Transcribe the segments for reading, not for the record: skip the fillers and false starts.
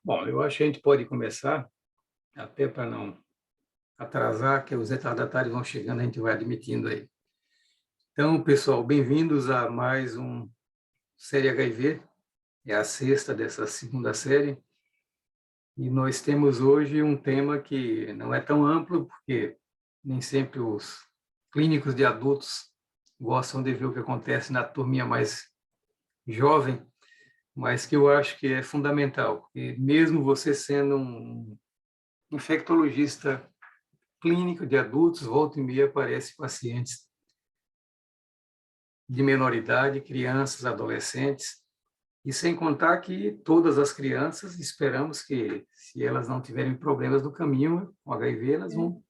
Bom, eu acho que a gente pode começar, até para não atrasar, que os retardatários vão chegando, a gente vai admitindo aí. Então, pessoal, bem-vindos a mais um Série HIV, é a sexta dessa segunda série, e nós temos hoje um tema que não é tão amplo, porque nem sempre os clínicos de adultos gostam de ver o que acontece na turminha mais jovem, mas que eu acho que é fundamental, porque mesmo você sendo um infectologista clínico de adultos, volta e meia aparece pacientes de menor idade, crianças, adolescentes, e sem contar que todas as crianças, esperamos que, se elas não tiverem problemas no caminho com HIV, elas vão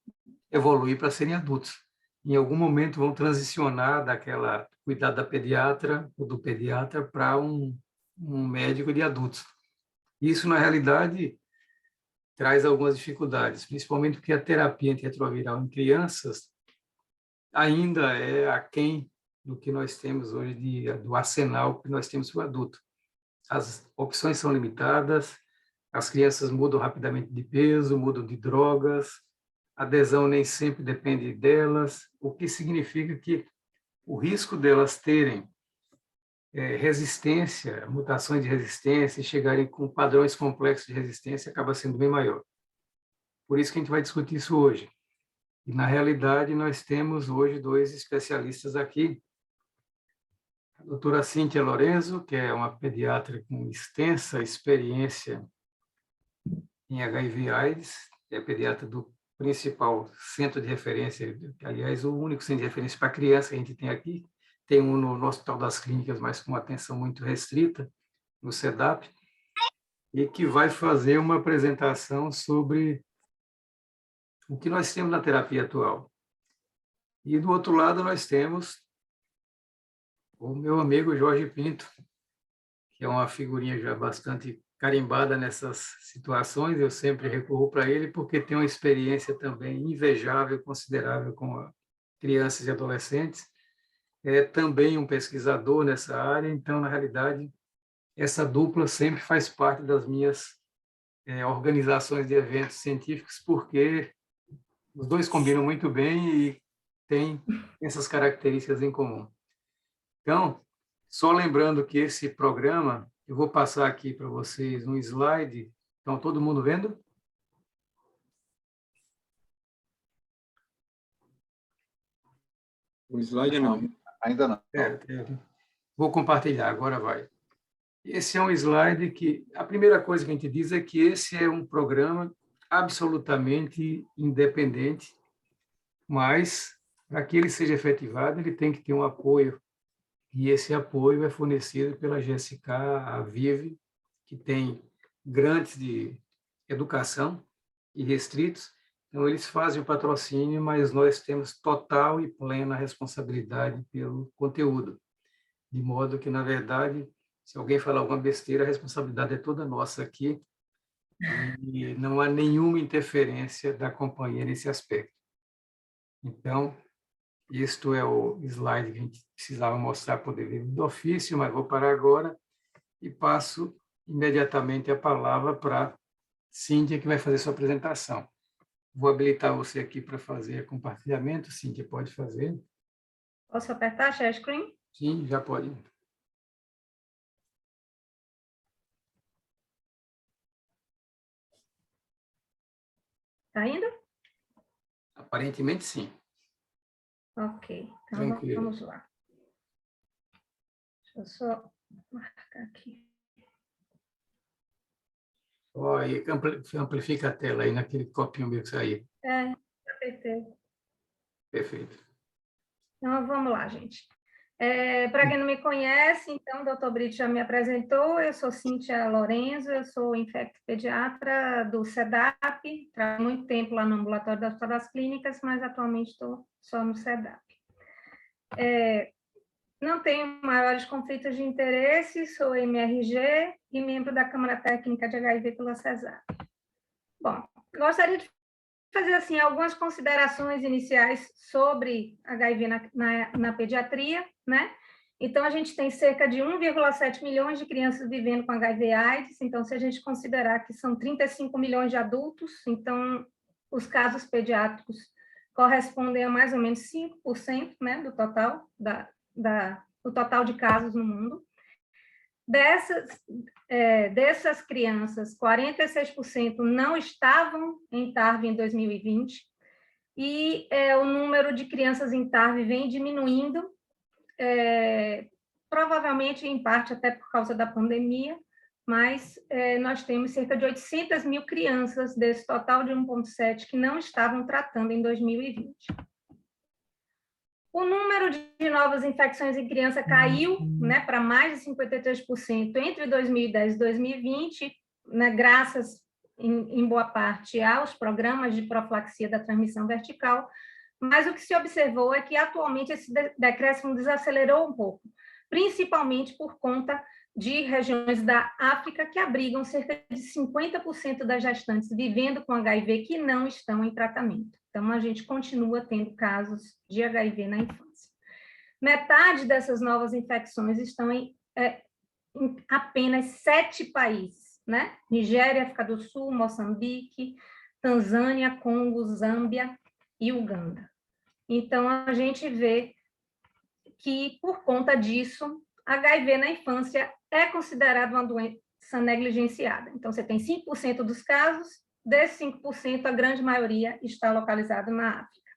evoluir para serem adultos. Em algum momento vão transicionar daquela cuidado da pediatra ou do pediatra para um médico de adultos. Isso, na realidade, traz algumas dificuldades, principalmente porque a terapia antirretroviral em crianças ainda é aquém do que nós temos hoje, do arsenal que nós temos para o adulto. As opções são limitadas, as crianças mudam rapidamente de peso, mudam de drogas, a adesão nem sempre depende delas, o que significa que o risco delas terem resistência, mutações de resistência, e chegarem com padrões complexos de resistência acaba sendo bem maior. Por isso que a gente vai discutir isso hoje. E, na realidade, nós temos hoje dois especialistas aqui, a doutora Cíntia Lorenzo, que é uma pediatra com extensa experiência em HIV/AIDS, é pediatra do principal centro de referência, aliás, o único centro de referência para criança que a gente tem aqui, tem um no Hospital das Clínicas, mas com atenção muito restrita, no CEDAP, e que vai fazer uma apresentação sobre o que nós temos na terapia atual. E, do outro lado, nós temos o meu amigo Jorge Pinto, que é uma figurinha já bastante carimbada nessas situações, eu sempre recorro para ele, porque tem uma experiência também invejável, considerável com crianças e adolescentes, é também um pesquisador nessa área, então, na realidade, essa dupla sempre faz parte das minhas organizações de eventos científicos, porque os dois combinam muito bem e têm essas características em comum. Então, só lembrando que esse programa, eu vou passar aqui para vocês um slide. Estão todo mundo vendo? O slide não. Ainda não. Vou compartilhar, agora vai. Esse é um slide que, a primeira coisa que a gente diz é que esse é um programa absolutamente independente, mas, para que ele seja efetivado, ele tem que ter um apoio, e esse apoio é fornecido pela GSK, a Vive, que tem grandes de educação e restritos, então eles fazem o patrocínio, mas nós temos total e plena responsabilidade pelo conteúdo, de modo que, na verdade, se alguém falar alguma besteira, a responsabilidade é toda nossa aqui, e não há nenhuma interferência da companhia nesse aspecto. Então, isto é o slide que a gente precisava mostrar por devido do ofício, mas vou parar agora e passo imediatamente a palavra para Cíntia, que vai fazer sua apresentação. Vou habilitar você aqui para fazer compartilhamento. Cíntia, pode fazer? Posso apertar share screen? Sim, já pode. Está indo? Aparentemente, sim. Ok, então Tranquilo. vamos lá. Deixa eu só marcar aqui. Aí, amplifica a tela aí naquele copinho meu que saiu. Perfeito. Perfeito. Então, vamos lá, gente. Para quem não me conhece, então, o doutor Brito já me apresentou, eu sou Cíntia Lorenzo, eu sou infecto-pediatra do CEDAP, trabalho muito tempo lá no ambulatório do Hospital das Clínicas, mas atualmente estou só no CEDAP. Não tenho maiores conflitos de interesse, sou MRG e membro da Câmara Técnica de HIV pela CESAP. Bom, gostaria de fazer assim algumas considerações iniciais sobre HIV na pediatria, né? Então, a gente tem cerca de 1,7 milhões de crianças vivendo com HIV/AIDS. Então, se a gente considerar que são 35 milhões de adultos, então, os casos pediátricos correspondem a mais ou menos 5%, né, do total, do total de casos no mundo. Dessas crianças, 46% não estavam em TARV em 2020, e o número de crianças em TARV vem diminuindo, provavelmente em parte até por causa da pandemia, mas nós temos cerca de 800 mil crianças desse total de 1,7 que não estavam tratando em 2020. O número de novas infecções em criança caiu, né, para mais de 53% entre 2010 e 2020, né, graças, em boa parte, aos programas de profilaxia da transmissão vertical, mas o que se observou é que, atualmente, esse decréscimo desacelerou um pouco, principalmente por conta de regiões da África que abrigam cerca de 50% das gestantes vivendo com HIV que não estão em tratamento. Então, a gente continua tendo casos de HIV na infância. Metade dessas novas infecções estão em apenas 7 países, né? Nigéria, África do Sul, Moçambique, Tanzânia, Congo, Zâmbia e Uganda. Então, a gente vê que, por conta disso, HIV na infância é considerado uma doença negligenciada. Então, você tem 5% dos casos, desses 5%, a grande maioria está localizada na África.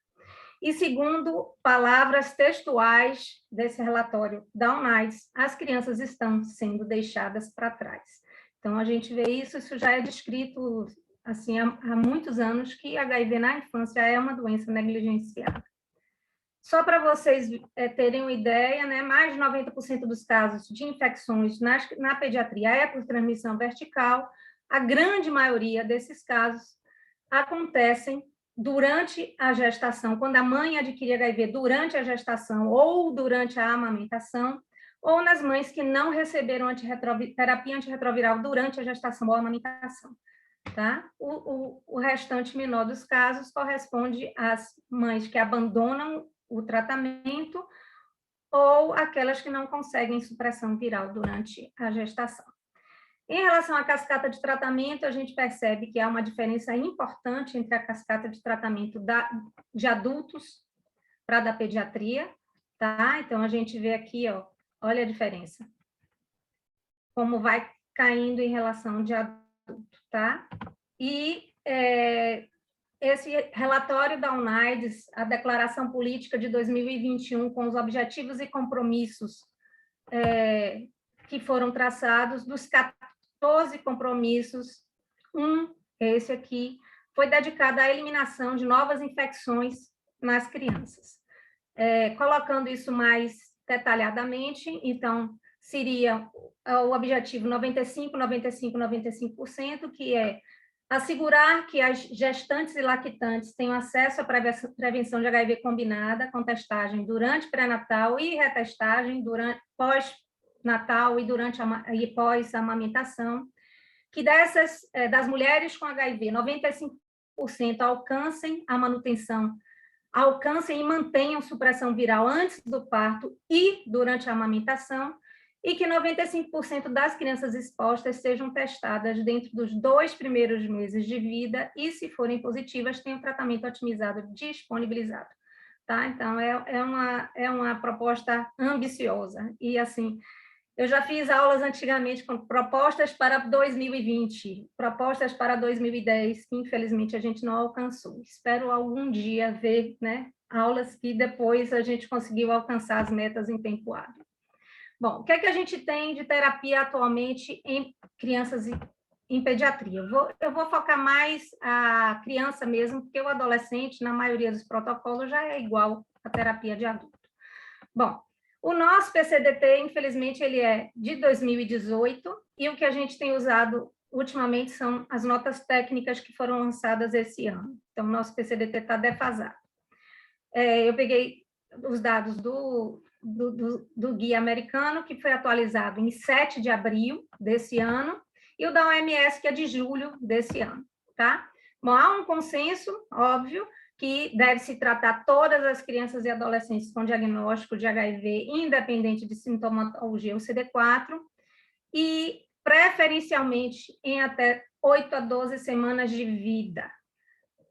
E, segundo palavras textuais desse relatório da UNAIDS, as crianças estão sendo deixadas para trás. Então, a gente vê isso já é descrito assim, há muitos anos, que HIV na infância é uma doença negligenciada. Só para vocês terem uma ideia, né, mais de 90% dos casos de infecções na pediatria é por transmissão vertical. A grande maioria desses casos acontecem durante a gestação, quando a mãe adquire HIV durante a gestação ou durante a amamentação, ou nas mães que não receberam terapia antirretroviral durante a gestação ou a amamentação. Tá? O restante menor dos casos corresponde às mães que abandonam o tratamento ou aquelas que não conseguem supressão viral durante a gestação. Em relação à cascata de tratamento, a gente percebe que há uma diferença importante entre a cascata de tratamento de adultos para a da pediatria, tá? Então, a gente vê aqui, ó, olha a diferença. Como vai caindo em relação de adulto, tá? E esse relatório da UNAIDS, a Declaração Política de 2021, com os objetivos e compromissos que foram traçados, dos 14 compromissos, esse aqui, foi dedicado à eliminação de novas infecções nas crianças. Colocando isso mais detalhadamente, então, seria o objetivo 95, 95, 95%, que é assegurar que as gestantes e lactantes tenham acesso à prevenção de HIV combinada, com testagem durante pré-natal e retestagem pós-natal e pós-amamentação, que das mulheres com HIV, 95% alcancem a manutenção, alcancem e mantenham supressão viral antes do parto e durante a amamentação, e que 95% das crianças expostas sejam testadas dentro dos 2 primeiros meses de vida e, se forem positivas, tenham tratamento otimizado disponibilizado. Tá? Então, é uma proposta ambiciosa. E, assim, eu já fiz aulas antigamente com propostas para 2020, propostas para 2010, que, infelizmente, a gente não alcançou. Espero algum dia ver, né, aulas que depois a gente conseguiu alcançar as metas em tempo hábil. Bom, o que é que a gente tem de terapia atualmente em crianças em pediatria? Eu vou focar mais a criança mesmo, porque o adolescente, na maioria dos protocolos, já é igual à terapia de adulto. Bom, o nosso PCDT, infelizmente, ele é de 2018, e o que a gente tem usado ultimamente são as notas técnicas que foram lançadas esse ano. Então, o nosso PCDT está defasado. Eu peguei os dados do guia americano, que foi atualizado em 7 de abril desse ano, e o da OMS, que é de julho desse ano, tá? Bom, há um consenso, óbvio, que deve-se tratar todas as crianças e adolescentes com diagnóstico de HIV, independente de sintomatologia ou CD4, e preferencialmente em até 8 a 12 semanas de vida.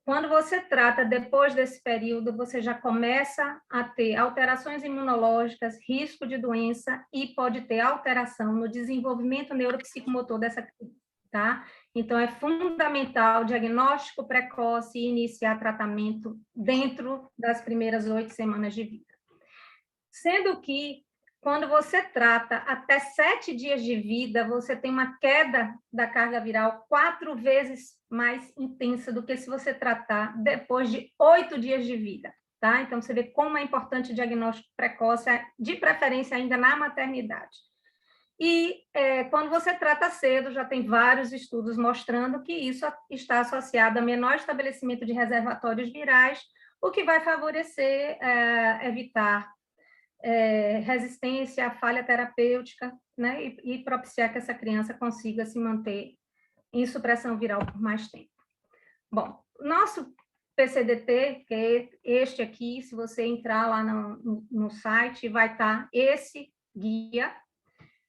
Quando você trata depois desse período, você já começa a ter alterações imunológicas, risco de doença e pode ter alteração no desenvolvimento neuropsicomotor dessa criança, tá? Então, é fundamental diagnóstico precoce e iniciar tratamento dentro das primeiras 8 semanas de vida. Sendo que, quando você trata até 7 dias de vida, você tem uma queda da carga viral 4 vezes mais intensa do que se você tratar depois de 8 dias de vida, tá? Então, você vê como é importante o diagnóstico precoce, de preferência ainda na maternidade. E quando você trata cedo, já tem vários estudos mostrando que isso está associado a menor estabelecimento de reservatórios virais, o que vai favorecer evitar resistência, falha terapêutica, né, e propiciar que essa criança consiga se manter em supressão viral por mais tempo. Bom, nosso PCDT, que é este aqui, se você entrar lá no site, vai estar esse guia.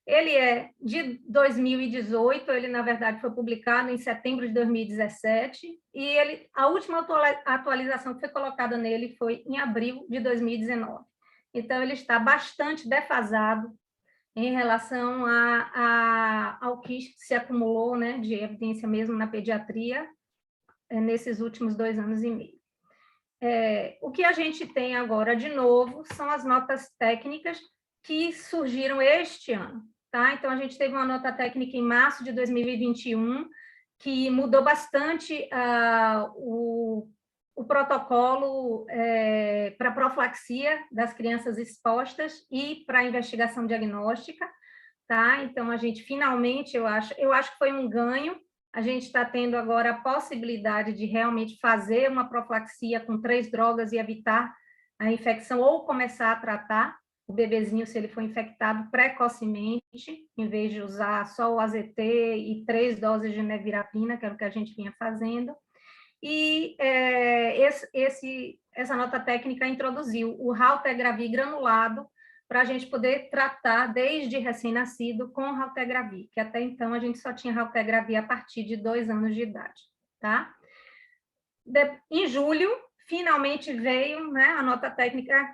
Ele é de 2018, ele, na verdade, foi publicado em setembro de 2017, e a última atualização que foi colocada nele foi em abril de 2019. Então, ele está bastante defasado em relação ao que se acumulou, né, de evidência mesmo na pediatria nesses últimos 2 anos e meio. O que a gente tem agora, de novo, são as notas técnicas que surgiram este ano. Tá? Então, a gente teve uma nota técnica em março de 2021, que mudou bastante o protocolo para profilaxia das crianças expostas e para investigação diagnóstica, tá? Então, a gente finalmente, eu acho que foi um ganho, a gente está tendo agora a possibilidade de realmente fazer uma profilaxia com 3 drogas e evitar a infecção ou começar a tratar o bebezinho se ele for infectado precocemente, em vez de usar só o AZT e 3 doses de nevirapina, que era o que a gente vinha fazendo. E essa nota técnica introduziu o raltegravir granulado para a gente poder tratar desde recém-nascido com raltegravir, que até então a gente só tinha raltegravir a partir de 2 anos de idade, tá? Em julho, finalmente veio, né, a nota técnica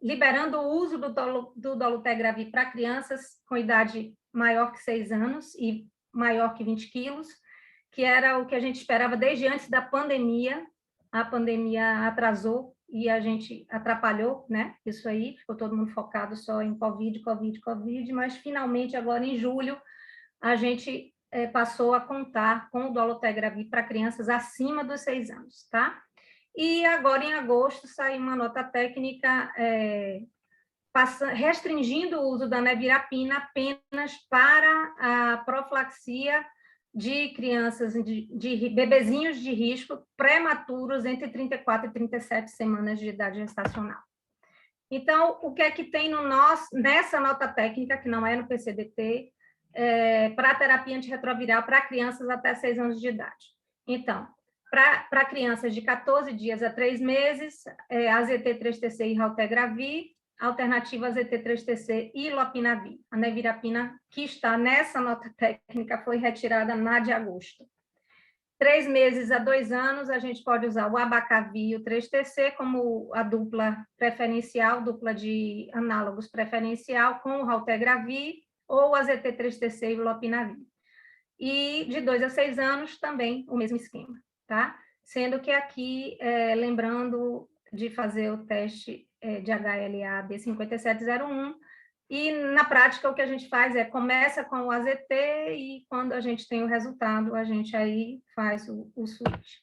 liberando o uso do dolutegravir para crianças com idade maior que 6 anos e maior que 20 quilos, que era o que a gente esperava desde antes da pandemia. A pandemia atrasou e a gente atrapalhou, né? Isso aí, ficou todo mundo focado só em Covid, mas finalmente agora em julho a gente passou a contar com o dolutegravir para crianças acima dos 6 anos, tá? E agora em agosto saiu uma nota técnica restringindo o uso da nevirapina apenas para a profilaxia de crianças, de bebezinhos de risco prematuros entre 34 e 37 semanas de idade gestacional. Então, o que é que tem nessa nota técnica, que não é no PCDT, para terapia antirretroviral para crianças até 6 anos de idade? Então, para crianças de 14 dias a 3 meses, AZT3TC e raltegravir, alternativa AZT3TC e lopinavir. A nevirapina que está nessa nota técnica foi retirada na de agosto. 3 meses a 2 anos, a gente pode usar o abacavir e o 3TC como a dupla preferencial, dupla de análogos preferencial, com o raltegravir ou AZT3TC e o lopinavir. E de 2 a 6 anos, também o mesmo esquema, tá? Sendo que aqui, lembrando de fazer o teste de HLA B5701, e na prática o que a gente faz começa com o AZT e quando a gente tem o resultado, a gente aí faz o switch.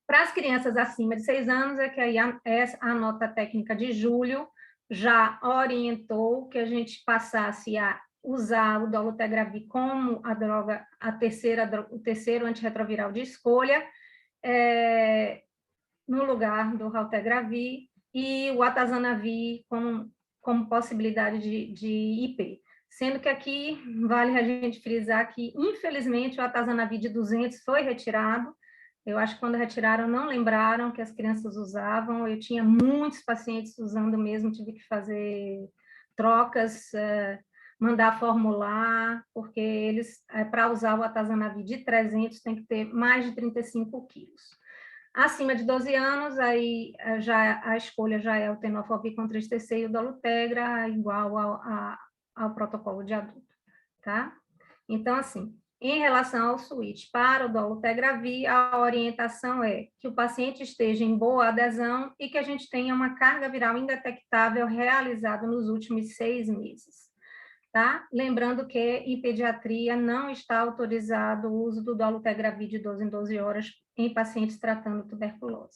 Para as crianças acima de 6 anos, que aí a nota técnica de julho já orientou que a gente passasse a usar o dolutegravir como a droga, o terceiro antirretroviral de escolha, no lugar do raltegravir, e o atazanavir como possibilidade de IP. Sendo que aqui vale a gente frisar que, infelizmente, o atazanavir de 200 foi retirado, Eu acho que quando retiraram, não lembraram que as crianças usavam. Eu tinha muitos pacientes usando mesmo, tive que fazer trocas, mandar formular, porque eles, para usar o atazanavir de 300, tem que ter mais de 35 quilos. Acima de 12 anos, aí já, a escolha já é o tenofovir com 3-TC e o dolutegra, igual ao protocolo de adulto, tá? Então, assim, em relação ao switch para o dolutegravir, a orientação é que o paciente esteja em boa adesão e que a gente tenha uma carga viral indetectável realizada nos últimos 6 meses. Tá? Lembrando que em pediatria não está autorizado o uso do dolutegravir de 12 em 12 horas em pacientes tratando tuberculose.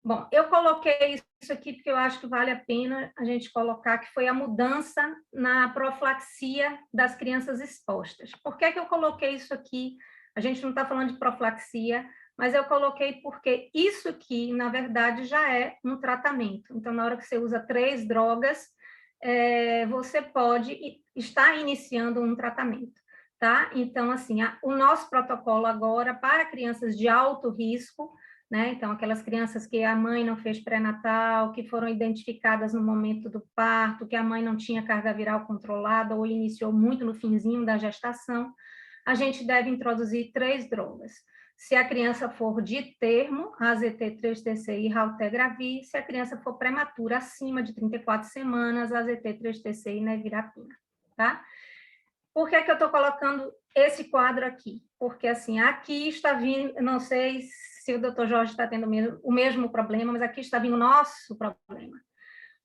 Bom, eu coloquei isso aqui porque eu acho que vale a pena a gente colocar, que foi a mudança na profilaxia das crianças expostas. Por que eu coloquei isso aqui? A gente não está falando de profilaxia, mas eu coloquei porque isso aqui, na verdade, já é um tratamento. Então, na hora que você usa 3 drogas, você pode estar iniciando um tratamento, tá? Então, assim, o nosso protocolo agora para crianças de alto risco, né? Então, aquelas crianças que a mãe não fez pré-natal, que foram identificadas no momento do parto, que a mãe não tinha carga viral controlada ou iniciou muito no finzinho da gestação, a gente deve introduzir 3 drogas. Se a criança for de termo, AZT, 3-TC e raltegravir. Se a criança for prematura, acima de 34 semanas, AZT, 3-TC e nevirapina, tá? Por que eu estou colocando esse quadro aqui? Porque, assim, aqui está vindo, não sei se o doutor Jorge está tendo o mesmo problema, mas aqui está vindo o nosso problema.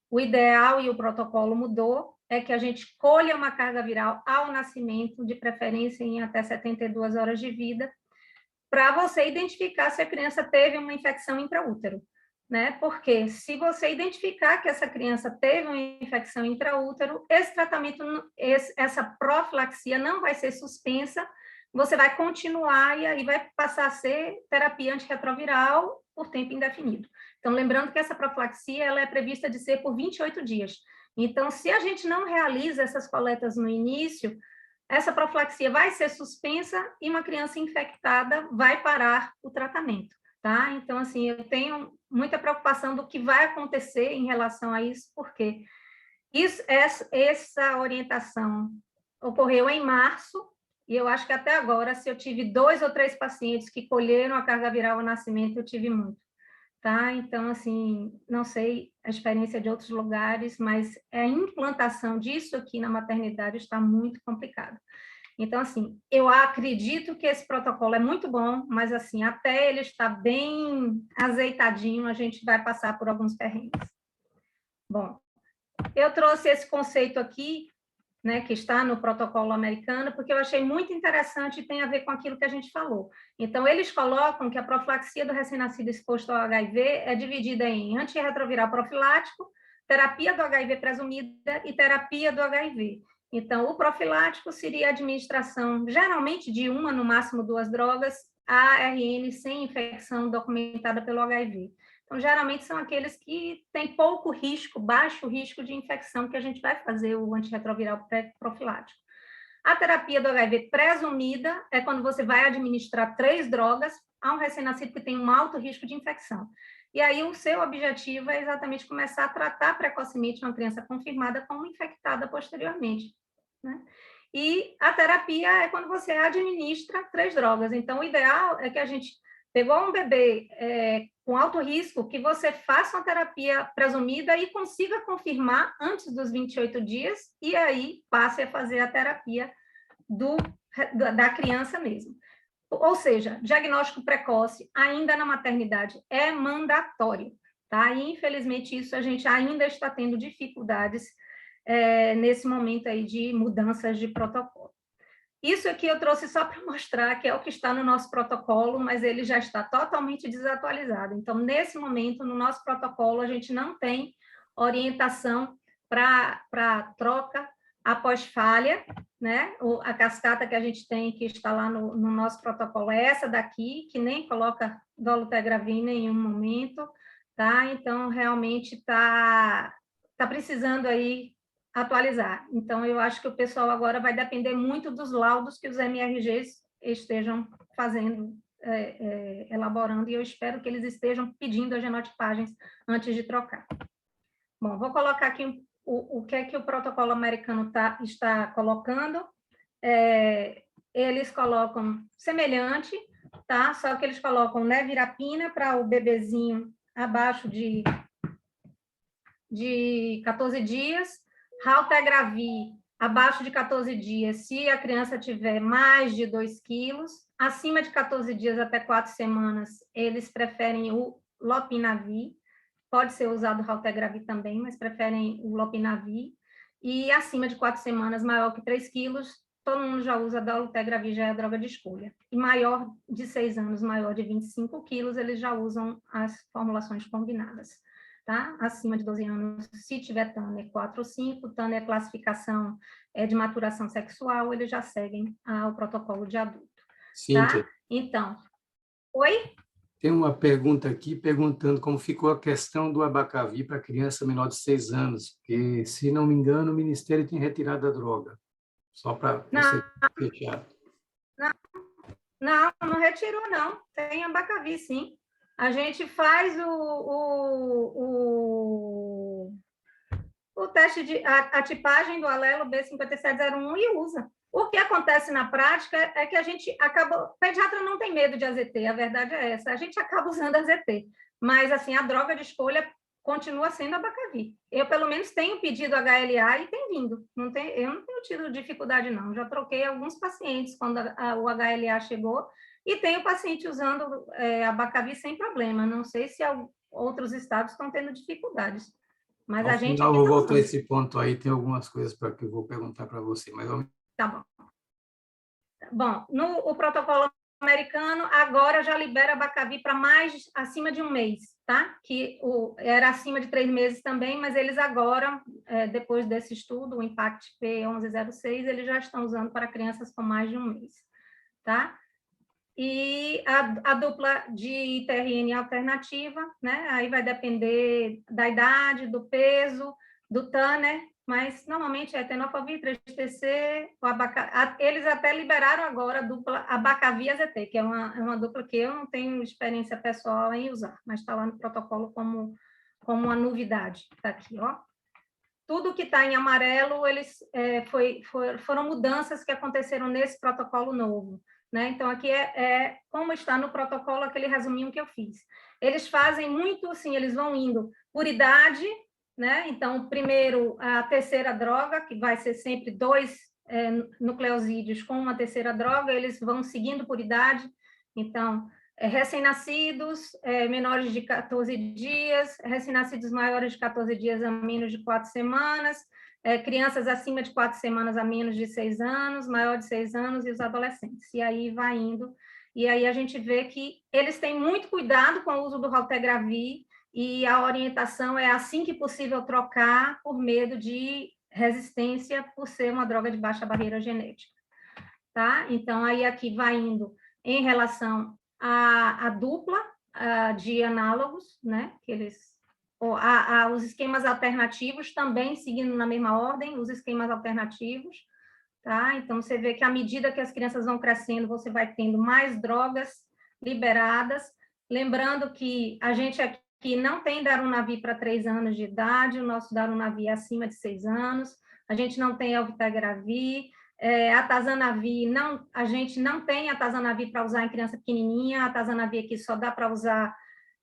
O ideal e o protocolo mudou, é que a gente colha uma carga viral ao nascimento, de preferência em até 72 horas de vida, para você identificar se a criança teve uma infecção intraútero, né? Porque se você identificar que essa criança teve uma infecção intraútero, esse tratamento, essa profilaxia não vai ser suspensa, você vai continuar e aí vai passar a ser terapia antirretroviral por tempo indefinido. Então, lembrando que essa profilaxia ela é prevista de ser por 28 dias. Então, se a gente não realiza essas coletas no início, essa profilaxia vai ser suspensa e uma criança infectada vai parar o tratamento, tá? Então, assim, eu tenho muita preocupação do que vai acontecer em relação a isso, porque essa orientação ocorreu em março, e eu acho que até agora, se eu tive 2 ou 3 pacientes que colheram a carga viral ao nascimento, eu tive muito. Tá? Então, assim, não sei a experiência de outros lugares, mas a implantação disso aqui na maternidade está muito complicada. Então, assim, eu acredito que esse protocolo é muito bom, mas, assim, até ele estar bem azeitadinho, a gente vai passar por alguns perrengues. Bom, eu trouxe esse conceito aqui, né, que está no protocolo americano, porque eu achei muito interessante e tem a ver com aquilo que a gente falou. Então, eles colocam que a profilaxia do recém-nascido exposto ao HIV é dividida em antirretroviral profilático, terapia do HIV presumida e terapia do HIV. Então, o profilático seria a administração, geralmente de 1, no máximo 2 drogas, ARN sem infecção documentada pelo HIV. Então, geralmente são aqueles que têm pouco risco, baixo risco de infecção, que a gente vai fazer o antirretroviral profilático. A terapia do HIV presumida é quando você vai administrar 3 drogas a um recém-nascido que tem um alto risco de infecção. E aí o seu objetivo é exatamente começar a tratar precocemente uma criança confirmada como infectada posteriormente, né? E a terapia é quando você administra 3 drogas. Então, o ideal é que a gente pegou um bebê com alto risco, que você faça uma terapia presumida e consiga confirmar antes dos 28 dias, e aí passe a fazer a terapia da criança mesmo. Ou seja, diagnóstico precoce, ainda na maternidade, é mandatório, tá? E, infelizmente, isso a gente ainda está tendo dificuldades nesse momento aí de mudanças de protocolo. Isso aqui eu trouxe só para mostrar que é o que está no nosso protocolo, mas ele já está totalmente desatualizado. Então, nesse momento, no nosso protocolo, a gente não tem orientação para troca após falha, né? A cascata que a gente tem, que está lá no nosso protocolo, é essa daqui, que nem coloca dolutegravir em nenhum momento, tá? Então, realmente está precisando aí atualizar. Então, eu acho que o pessoal agora vai depender muito dos laudos que os MRGs estejam fazendo elaborando, e eu espero que eles estejam pedindo as genotipagens antes de trocar. Bom, vou colocar aqui o que é que o protocolo americano está colocando. Eles colocam semelhante, tá? Só que eles colocam nevirapina para o bebezinho abaixo de 14 dias, raltegravir abaixo de 14 dias, se a criança tiver mais de 2 quilos, acima de 14 dias até 4 semanas, eles preferem o lopinavir, pode ser usado o raltegravir também, mas preferem o lopinavir, e acima de 4 semanas, maior que 3 quilos, todo mundo já usa dolutegravir, já é a droga de escolha. E maior de 6 anos, maior de 25 quilos, eles já usam as formulações combinadas. Tá? Acima de 12 anos, se tiver Tanner 4 ou 5, Tanner é classificação de maturação sexual, eles já seguem o protocolo de adulto. Cíntia. Tá? Então, oi? Tem uma pergunta aqui perguntando como ficou a questão do Abacavi para criança menor de 6 anos, porque, se não me engano, o Ministério tem retirado a droga. Só para você fechar. Não retirou, não. Tem Abacavi, sim. A gente faz o teste de a tipagem do alelo B5701 e usa. O que acontece na prática é que a gente acaba... O pediatra não tem medo de AZT, a verdade é essa. A gente acaba usando AZT. Mas, assim, a droga de escolha continua sendo Abacavi. Eu, pelo menos, tenho pedido HLA e tem vindo. Eu não tenho tido dificuldade, não. Já troquei alguns pacientes quando o HLA chegou e tenho paciente usando Abacavi sem problema. Não sei se outros estados estão tendo dificuldades. Mas Ao a gente final, aqui eu vou tá voltar a usando. esse ponto aí, tem algumas coisas que eu vou perguntar para você, mas vamos... Tá bom. Bom, o protocolo americano agora já libera Abacavi para acima de 1 mês, tá? Que era acima de 3 meses também, mas eles agora, depois desse estudo, o Impact P1106, eles já estão usando para crianças com mais de 1 mês, tá? E a dupla de TRN alternativa, né? Aí vai depender da idade, do peso, do Tanner, mas normalmente é tenofovir, 3TC, eles até liberaram agora a dupla Abacavi-AZT, que é uma dupla que eu não tenho experiência pessoal em usar, mas está lá no protocolo como uma novidade, está aqui, ó. Tudo que está em amarelo, foram mudanças que aconteceram nesse protocolo novo. Né? Então, aqui como está no protocolo, aquele resuminho que eu fiz. Eles fazem muito, assim, eles vão indo por idade, né? Então, primeiro, a terceira droga, que vai ser sempre 2 nucleosídeos com uma terceira droga, eles vão seguindo por idade. Então, recém-nascidos, menores de 14 dias, recém-nascidos maiores de 14 dias a menos de 4 semanas, crianças acima de 4 semanas a menos de 6 anos, maior de 6 anos e os adolescentes. E aí vai indo. E aí a gente vê que eles têm muito cuidado com o uso do raltegravir e a orientação é, assim que possível, trocar por medo de resistência por ser uma droga de baixa barreira genética. Tá? Então, aí aqui vai indo em relação à dupla de análogos, né? Que eles... os esquemas alternativos também seguindo na mesma ordem, os esquemas alternativos, tá? Então, você vê que à medida que as crianças vão crescendo, você vai tendo mais drogas liberadas, lembrando que a gente aqui não tem darunavir para 3 anos de idade, o nosso darunavir é acima de 6 anos, a gente não tem elvitegravir, atazanavir, a gente não tem atazanavir para usar em criança pequenininha, a atazanavir aqui só dá para usar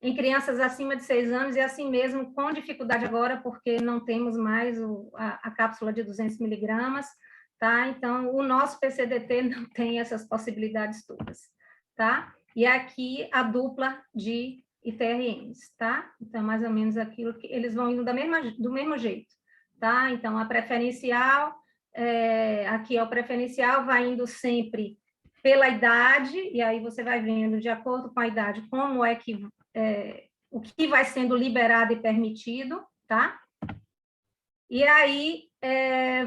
em crianças acima de 6 anos, e assim mesmo, com dificuldade agora, porque não temos mais a cápsula de 200 miligramas, tá? Então, o nosso PCDT não tem essas possibilidades todas, tá? E aqui a dupla de ITRNs, tá? Então, mais ou menos aquilo que eles vão indo do mesmo jeito, tá? Então, a preferencial, aqui é o preferencial, vai indo sempre pela idade, e aí você vai vendo, de acordo com a idade, como é que o que vai sendo liberado e permitido, tá? E aí,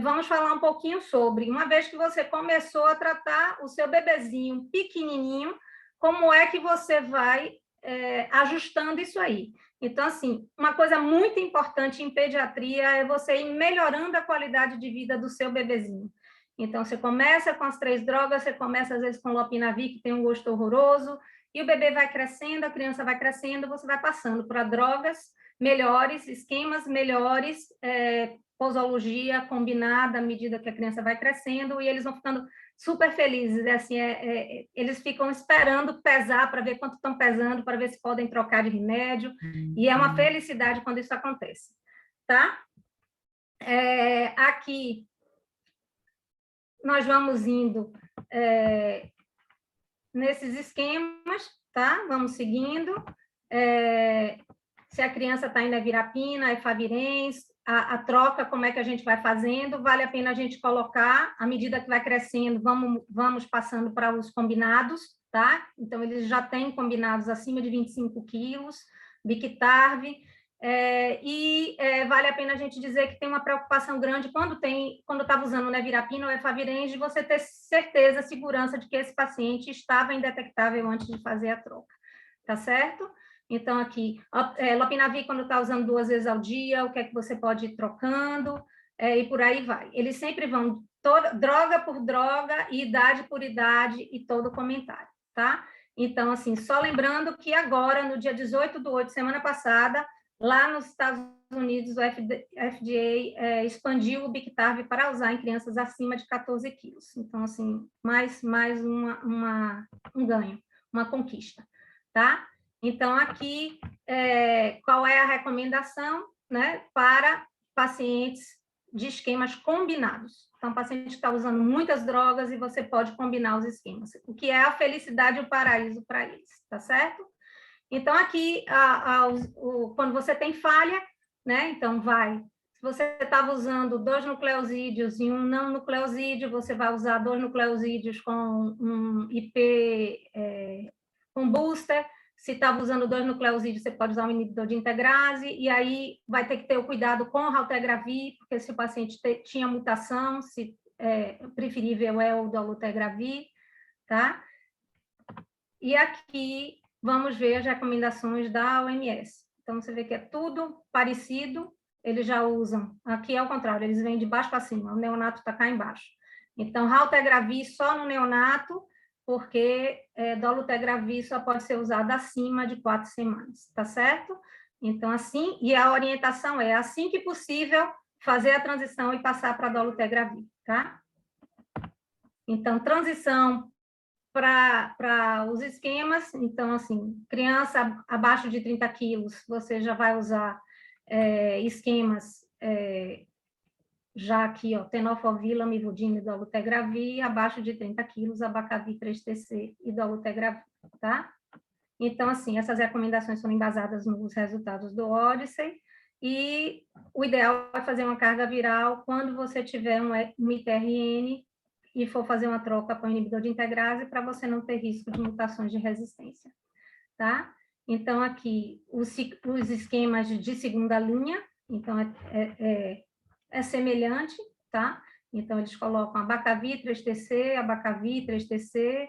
vamos falar um pouquinho sobre, uma vez que você começou a tratar o seu bebezinho pequenininho, como é que você vai ajustando isso aí. Então, assim, uma coisa muito importante em pediatria é você ir melhorando a qualidade de vida do seu bebezinho. Então, você começa com as 3 drogas, você começa, às vezes, com lopinavir, que tem um gosto horroroso, E o bebê vai crescendo, a criança vai crescendo, você vai passando para drogas melhores, esquemas melhores, posologia combinada à medida que a criança vai crescendo, e eles vão ficando super felizes. Assim, eles ficam esperando pesar para ver quanto estão pesando, para ver se podem trocar de remédio, e é uma felicidade quando isso acontece. Tá? Aqui, nós vamos indo nesses esquemas, tá? Vamos seguindo. Se a criança está indo a Virapina, Efavirenz, a troca, como é que a gente vai fazendo, vale a pena a gente colocar, à medida que vai crescendo, vamos passando para os combinados, tá? Então, eles já têm combinados acima de 25 quilos, Bictarv, vale a pena a gente dizer que tem uma preocupação grande quando estava usando Nevirapina ou Efavirenz, de você ter certeza, segurança de que esse paciente estava indetectável antes de fazer a troca, tá certo? Então, aqui, Lopinavir, quando está usando 2 vezes ao dia, o que é que você pode ir trocando, e por aí vai. Eles sempre vão droga por droga, idade por idade, e todo comentário, tá? Então, assim, só lembrando que agora, no dia 18/8, semana passada, lá nos Estados Unidos, o FDA expandiu o Bictarv para usar em crianças acima de 14 quilos. Então, assim, mais um ganho, uma conquista, tá? Então, aqui, qual é a recomendação, né, para pacientes de esquemas combinados? Então, o paciente está usando muitas drogas e você pode combinar os esquemas, o que é a felicidade e o paraíso para eles, tá certo? Então, aqui, quando você tem falha, né, então se você estava usando 2 nucleosídeos e um não nucleosídeo, você vai usar 2 nucleosídeos com um IP com booster. Se estava usando 2 nucleosídeos, você pode usar um inibidor de integrase, e aí vai ter que ter o cuidado com o Raltegravir, porque se o paciente tinha mutação, preferível é o dolutegravir, tá? E aqui vamos ver as recomendações da OMS. Então, você vê que é tudo parecido, eles já usam, aqui é o contrário, eles vêm de baixo para cima, o neonato está cá embaixo. Então, Raltegravir só no neonato, porque dolutegravir só pode ser usado acima de 4 semanas, tá certo? Então, assim, e a orientação é, assim que possível, fazer a transição e passar para dolutegravir, tá? Então, transição para os esquemas, então, assim, criança abaixo de 30 quilos, você já vai usar esquemas, já aqui, ó, tenofovir, lamivudina e dolutegravir, abaixo de 30 quilos, abacavir 3TC e dolutegravir, tá? Então, assim, essas recomendações são embasadas nos resultados do Odyssey, e o ideal é fazer uma carga viral quando você tiver um ITRN e for fazer uma troca com o inibidor de integrase, para você não ter risco de mutações de resistência, tá? Então, aqui, os esquemas de segunda linha, então, é semelhante, tá? Então, eles colocam abacavir 3TC, abacavir 3TC,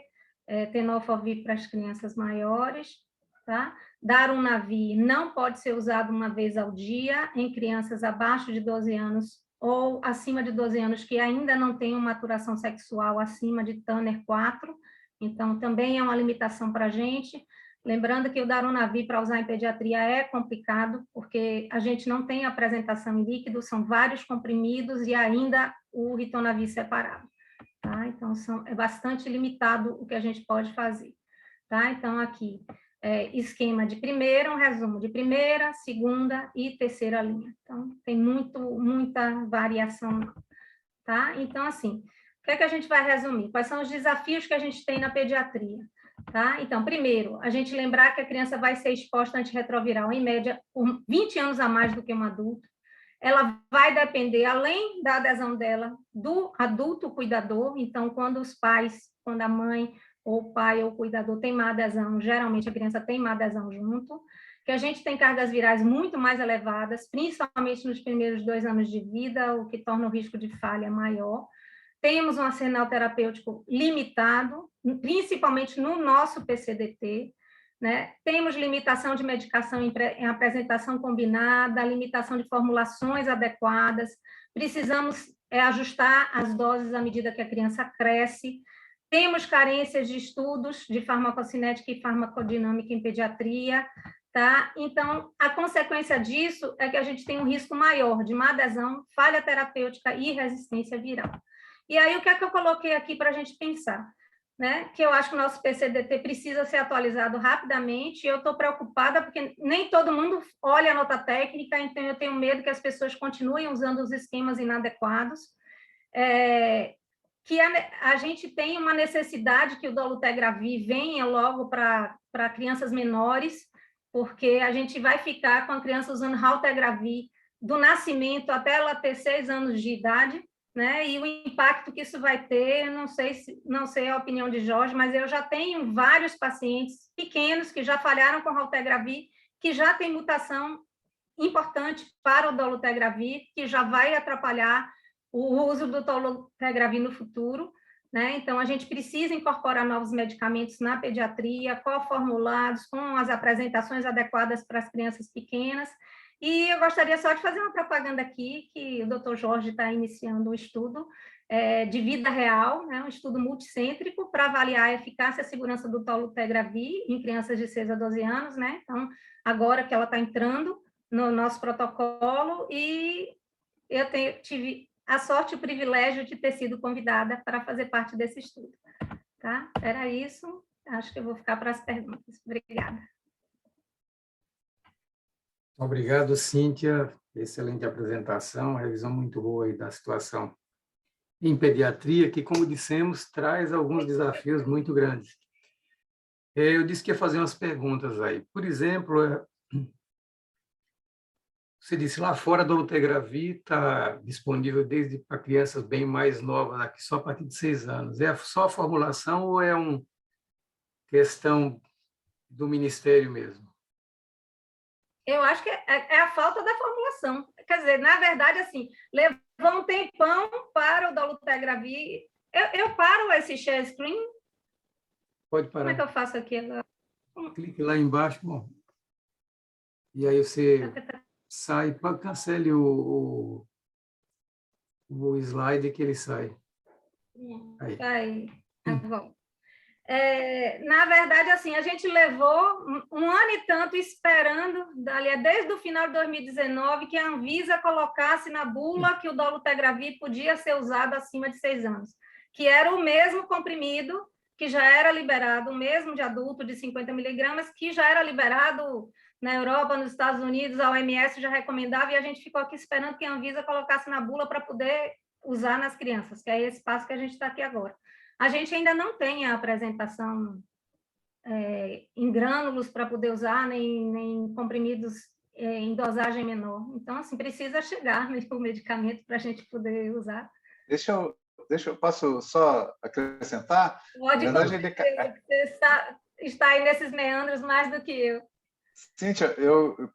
tenofovir para as crianças maiores, tá? Darunavir não pode ser usado uma vez ao dia em crianças abaixo de 12 anos ou acima de 12 anos que ainda não tenham maturação sexual acima de Tanner 4, então também é uma limitação para a gente. Lembrando que o Darunavir para usar em pediatria é complicado, porque a gente não tem apresentação em líquido, são vários comprimidos e ainda o ritonavir separado, tá? Então, é bastante limitado o que a gente pode fazer, tá? Então, aqui, esquema de primeira, um resumo de primeira, segunda e terceira linha. Então, tem muita variação, tá? Então, assim, o que é que a gente vai resumir? Quais são os desafios que a gente tem na pediatria? Tá? Então, primeiro, a gente lembrar que a criança vai ser exposta a antirretroviral, em média, por 20 anos a mais do que um adulto. Ela vai depender, além da adesão dela, do adulto cuidador. Então, quando a mãe, ou o pai, ou o cuidador tem má adesão, geralmente a criança tem má adesão junto, que a gente tem cargas virais muito mais elevadas, principalmente nos primeiros 2 anos de vida, o que torna o risco de falha maior. Temos um arsenal terapêutico limitado, principalmente no nosso PCDT, né? Temos limitação de medicação em apresentação combinada, limitação de formulações adequadas, precisamos ajustar as doses à medida que a criança cresce, Temos carências de estudos de farmacocinética e farmacodinâmica em pediatria, tá? Então, a consequência disso é que a gente tem um risco maior de má adesão, falha terapêutica e resistência viral. E aí, o que é que eu coloquei aqui para a gente pensar? Né? Que eu acho que o nosso PCDT precisa ser atualizado rapidamente, e eu estou preocupada porque nem todo mundo olha a nota técnica, então eu tenho medo que as pessoas continuem usando os esquemas inadequados, que a gente tem uma necessidade que o dolutegravir venha logo para crianças menores, porque a gente vai ficar com a criança usando raltegravir do nascimento até ela ter 6 anos de idade, né? E o impacto que isso vai ter, não sei a opinião de Jorge, mas eu já tenho vários pacientes pequenos que já falharam com raltegravir, que já tem mutação importante para o dolutegravir, que já vai atrapalhar o uso do dolutegravir no futuro, né? Então, a gente precisa incorporar novos medicamentos na pediatria, co-formulados, com as apresentações adequadas para as crianças pequenas. E eu gostaria só de fazer uma propaganda aqui, que o Dr. Jorge está iniciando um estudo de vida real, né, um estudo multicêntrico para avaliar a eficácia e a segurança do dolutegravir em crianças de 6 a 12 anos, né? Então, agora que ela está entrando no nosso protocolo, e eu tive a sorte e o privilégio de ter sido convidada para fazer parte desse estudo. Tá? Era isso, acho que eu vou ficar para as perguntas. Obrigada. Obrigado, Cíntia. Excelente apresentação, revisão muito boa aí da situação em pediatria, que, como dissemos, traz alguns desafios muito grandes. Eu disse que ia fazer umas perguntas aí. Por exemplo, você disse lá fora, a dolutegravir está disponível desde para crianças bem mais novas, aqui só a partir de 6 anos. É só a formulação ou é uma questão do Ministério mesmo? Eu acho que é a falta da formulação. Quer dizer, na verdade, assim, levou um tempão para o dolutegravir. Eu paro esse share screen? Pode parar. Como é que eu faço aqui agora? Clique lá embaixo, bom. E aí você sai, cancele o slide que ele sai. Aí. Tá bom. Na verdade, assim, a gente levou um ano e tanto esperando, desde o final de 2019, que a Anvisa colocasse na bula que o dolutegravir podia ser usado acima de 6 anos, que era o mesmo comprimido que já era liberado, o mesmo de adulto, de 50 miligramas, que já era liberado na Europa, nos Estados Unidos, a OMS já recomendava, e a gente ficou aqui esperando que a Anvisa colocasse na bula para poder usar nas crianças, que é esse passo que a gente está aqui agora. A gente ainda não tem a apresentação em grânulos para poder usar, nem comprimidos em dosagem menor. Então, assim, precisa chegar o medicamento para a gente poder usar. Posso só acrescentar? Pode, na verdade, você está aí nesses meandros mais do que eu. Cíntia,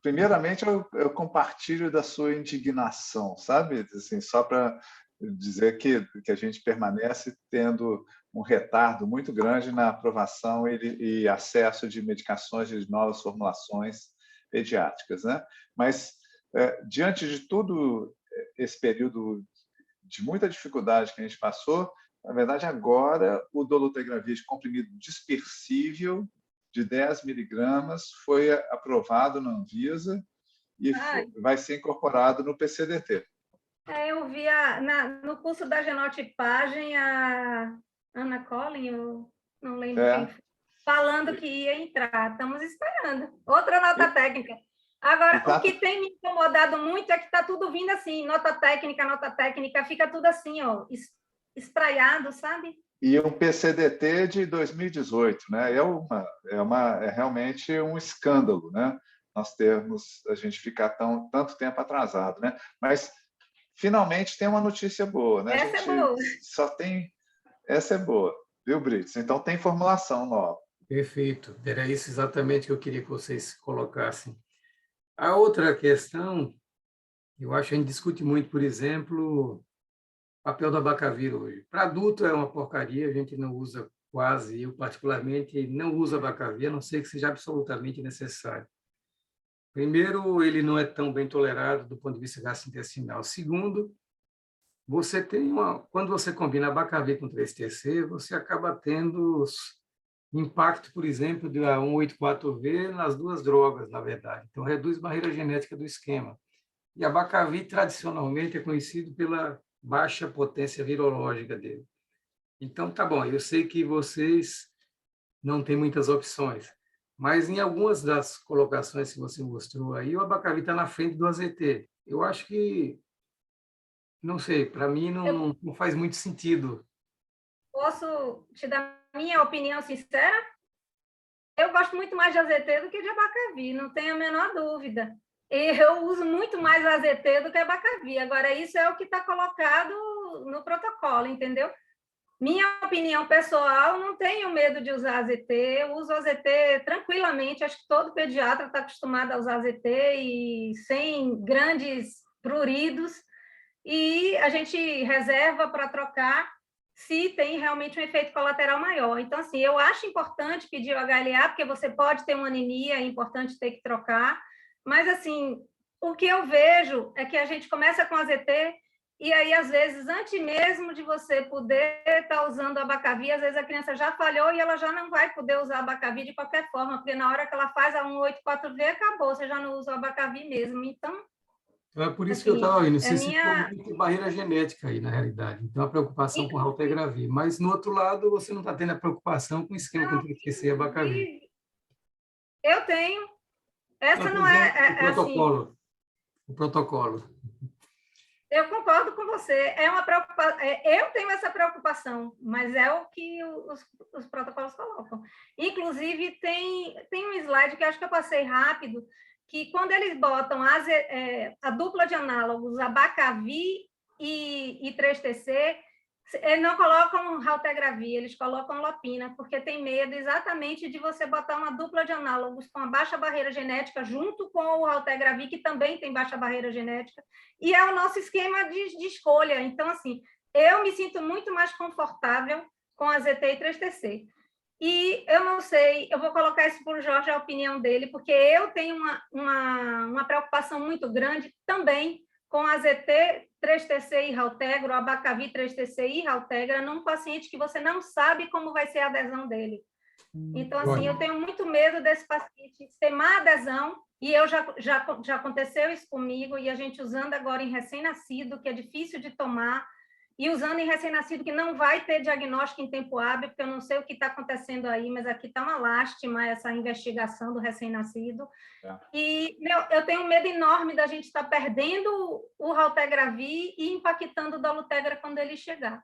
primeiramente, eu compartilho da sua indignação, sabe? Assim, só para dizer que a gente permanece tendo um retardo muito grande na aprovação e acesso de medicações de novas formulações pediátricas, né? Mas, diante de todo esse período de muita dificuldade que a gente passou, na verdade, agora o dolutegravir de comprimido dispersível de 10 miligramas foi aprovado na Anvisa e vai ser incorporado no PCDT. Eu vi no curso da genotipagem a Ana Collin, eu não lembro quem foi, falando que ia entrar. Estamos esperando. Outra nota técnica. Agora, o que tem me incomodado muito é que está tudo vindo assim, nota técnica, fica tudo assim, ó, espraiado, sabe? E um PCDT de 2018, né? É realmente um escândalo, né? A gente ficar tanto tempo atrasado, né? Mas finalmente tem uma notícia boa, né? Essa é boa. Essa é boa, viu, Brits? Então tem formulação nova. Perfeito. Era isso exatamente que eu queria que vocês colocassem. A outra questão, eu acho que a gente discute muito, por exemplo, o papel do abacavir hoje. Para adulto é uma porcaria, a gente não usa quase, eu particularmente não uso abacavir, a não ser que seja absolutamente necessário. Primeiro, ele não é tão bem tolerado do ponto de vista gastrointestinal. Segundo, você tem quando você combina Abacavi com 3-TC, você acaba tendo impacto, por exemplo, da 184V nas duas drogas, na verdade. Então, reduz a barreira genética do esquema. E Abacavi, tradicionalmente, é conhecido pela baixa potência virológica dele. Então, tá bom, eu sei que vocês não têm muitas opções, mas em algumas das colocações que você mostrou aí, o Abacavi está na frente do AZT. Eu acho que, não sei, para mim Eu não faz muito sentido. posso te dar minha opinião sincera? Eu gosto muito mais de AZT do que de Abacavi, não tenho a menor dúvida. E eu uso muito mais AZT do que Abacavi. Agora, isso é o que está colocado no protocolo, entendeu? Minha opinião pessoal, não tenho medo de usar AZT, eu uso AZT tranquilamente, acho que todo pediatra está acostumado a usar AZT e sem grandes pruridos, e a gente reserva para trocar se tem realmente um efeito colateral maior. Então, assim, eu acho importante pedir o HLA, porque você pode ter uma anemia, é importante ter que trocar, mas, assim, o que eu vejo é que a gente começa com AZT e aí, às vezes, antes mesmo de você poder estar usando Abacavi, às vezes a criança já falhou e ela já não vai poder usar Abacavi de qualquer forma, porque na hora que ela faz a 184V, acabou, você já não usa o Abacavi mesmo. Então, Então, é por isso que eu assim, estava indo. é Você citou minha... muito barreira genética aí, na realidade. Então, a preocupação com Raltegravir. Mas, no outro lado, você não está tendo a preocupação com o esquema com TQC e Abacavi. Eu tenho. Não, Essa por não exemplo, o é assim... protocolo. O protocolo. Eu concordo com você. É uma preocupação. Eu tenho essa preocupação, mas é o que os protocolos colocam. Inclusive, tem um slide que acho que eu passei rápido, que quando eles botam a dupla de análogos Abacavi e 3TC, eles não colocam Raltegravir, eles colocam Lopina, porque tem medo exatamente de você botar uma dupla de análogos com a baixa barreira genética junto com o Raltegravir, que também tem baixa barreira genética, e é o nosso esquema de escolha. Então, assim, eu me sinto muito mais confortável com a ZT e 3TC. E eu não sei, eu vou colocar isso para o Jorge, a opinião dele, porque eu tenho uma preocupação muito grande também com a ZT 3TC e Raltegra, o Abacavi 3TC e Raltegra, num paciente que você não sabe como vai ser a adesão dele. Então, assim, eu tenho muito medo desse paciente ter má adesão, e já aconteceu isso comigo, e a gente usando agora em recém-nascido, que é difícil de tomar, e usando em recém-nascido que não vai ter diagnóstico em tempo hábil, porque eu não sei o que está acontecendo aí, mas aqui está uma lástima essa investigação do recém-nascido. É. E eu tenho um medo enorme da gente estar perdendo o Raltegravir e impactando o Dolutegra quando ele chegar.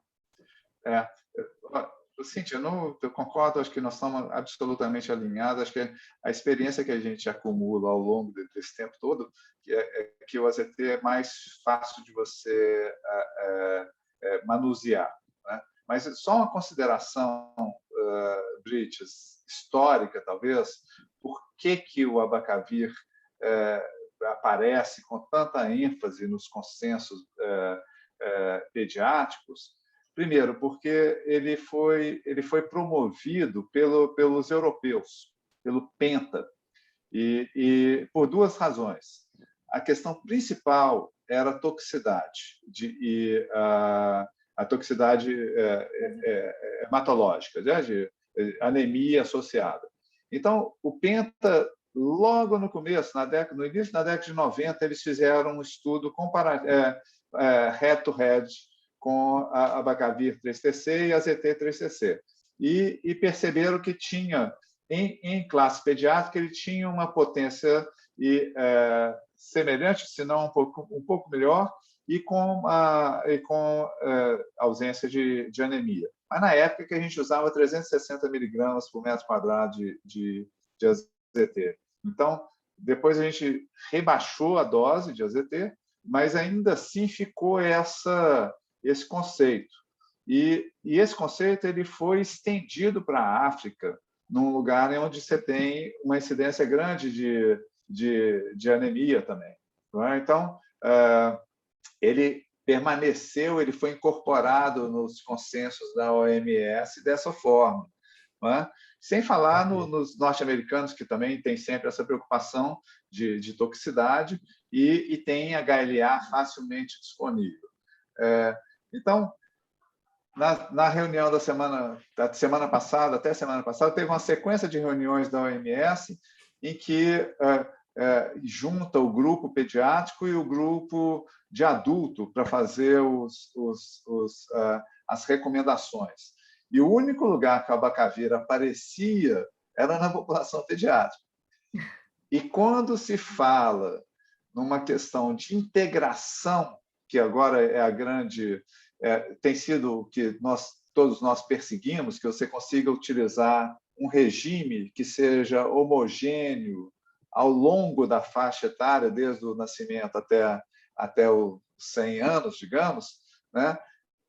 Cíntia, eu concordo, acho que nós estamos absolutamente alinhados, acho que a experiência que a gente acumula ao longo desse tempo todo é que o AZT é mais fácil de você manusear. Né? Mas só uma consideração, Brites, histórica, talvez, por que o Abacavir aparece com tanta ênfase nos consensos pediátricos. Primeiro, porque ele foi promovido pelos europeus, pelo PENTA, e por duas razões. A questão principal era a toxicidade, a toxicidade hematológica, de anemia associada. Então, o PENTA, logo no começo, no início da década de 90, eles fizeram um estudo head-to-head com a Abacavir 3TC e a ZT 3TC. E perceberam que tinha, em classe pediátrica, ele tinha uma potência semelhante, se não um pouco melhor, e com ausência de anemia. Mas na época que a gente usava 360 miligramas por metro quadrado de AZT. Então, depois a gente rebaixou a dose de AZT, mas ainda assim ficou esse conceito. E esse conceito ele foi estendido para a África, num lugar onde você tem uma incidência grande de anemia também. Então, ele permaneceu, ele foi incorporado nos consensos da OMS dessa forma. Sem falar nos norte-americanos, que também têm sempre essa preocupação de toxicidade e tem HLA facilmente disponível. Então, na reunião da semana passada, até semana passada, teve uma sequência de reuniões da OMS em que junta o grupo pediátrico e o grupo de adulto para fazer as recomendações. E o único lugar que o abacavir aparecia era na população pediátrica. E quando se fala numa questão de integração, que agora é a grande... tem sido o que todos nós perseguimos, que você consiga utilizar um regime que seja homogêneo ao longo da faixa etária, desde o nascimento até os 100 anos, digamos, né?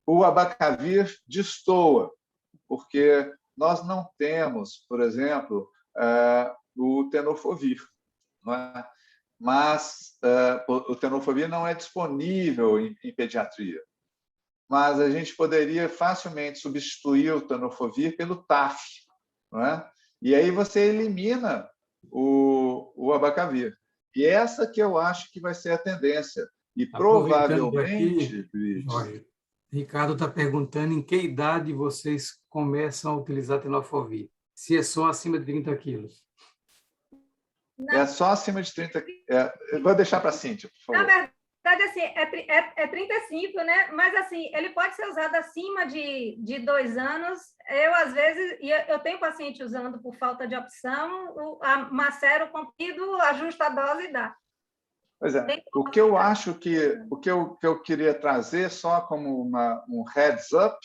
O abacavir destoa, porque nós não temos, por exemplo, o tenofovir, não é? Mas o tenofovir não é disponível em pediatria. Mas a gente poderia facilmente substituir o tenofovir pelo TAF, não é? E aí você elimina o abacavir. E essa que eu acho que vai ser a tendência. E provavelmente... Aqui, Jorge, Ricardo está perguntando em que idade vocês começam a utilizar tenofovir. Se é só acima de 30 quilos. Não. É só acima de 30... eu vou deixar para a Cíntia, por favor. Na verdade, assim, é 35, né? Mas, assim, ele pode ser usado acima de 2 anos. Eu, às vezes, eu tenho paciente usando por falta de opção, macero o comprimido, ajusta a dose e dá. Pois é. O que eu acho o que eu queria trazer só como um heads up,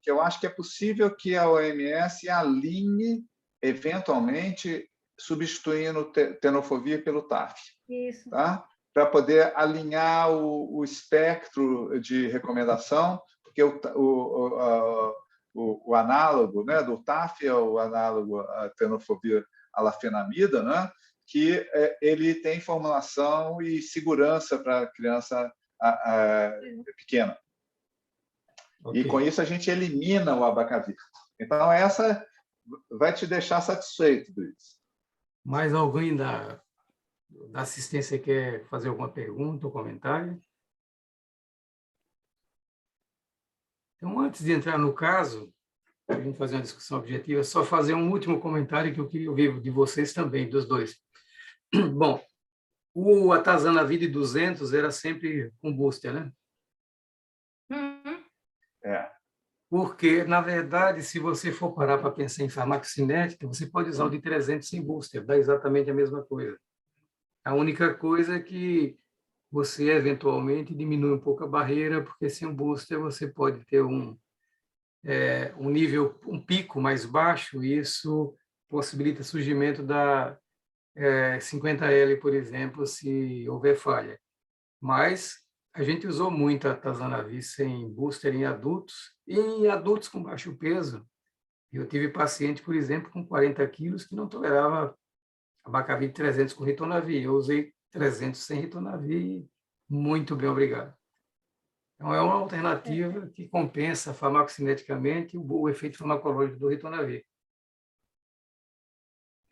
que eu acho que é possível que a OMS alinhe, eventualmente, substituindo o tenofovir pelo TAF. Isso. Tá? Para poder alinhar o espectro de recomendação, porque o análogo, né, do TAF é o análogo à tenofovir alafenamida, né, que ele tem formulação e segurança para a criança pequena. Okay. E com isso a gente elimina o abacavir. Então essa vai te deixar satisfeito, Luiz. Mais alguém da assistência quer fazer alguma pergunta ou comentário? Então, antes de entrar no caso, a gente fazer uma discussão objetiva, só fazer um último comentário que eu queria ouvir de vocês também, dos dois. Bom, o Atazanavir 200 era sempre com booster, né? Uhum. Porque, na verdade, se você for parar para pensar em farmacocinética, você pode usar o de 300 sem booster, dá exatamente a mesma coisa. A única coisa é que você, eventualmente, diminui um pouco a barreira, porque sem um booster você pode ter um nível, um pico mais baixo, e isso possibilita o surgimento da 50L, por exemplo, se houver falha. Mas a gente usou muito a Atazanavir sem booster em adultos, e em adultos com baixo peso. Eu tive paciente, por exemplo, com 40 quilos que não tolerava abacavir 300 com ritonavir. Eu usei 300 sem ritonavir e muito bem, obrigado. Então, é uma alternativa que compensa farmacocineticamente o efeito farmacológico do ritonavir.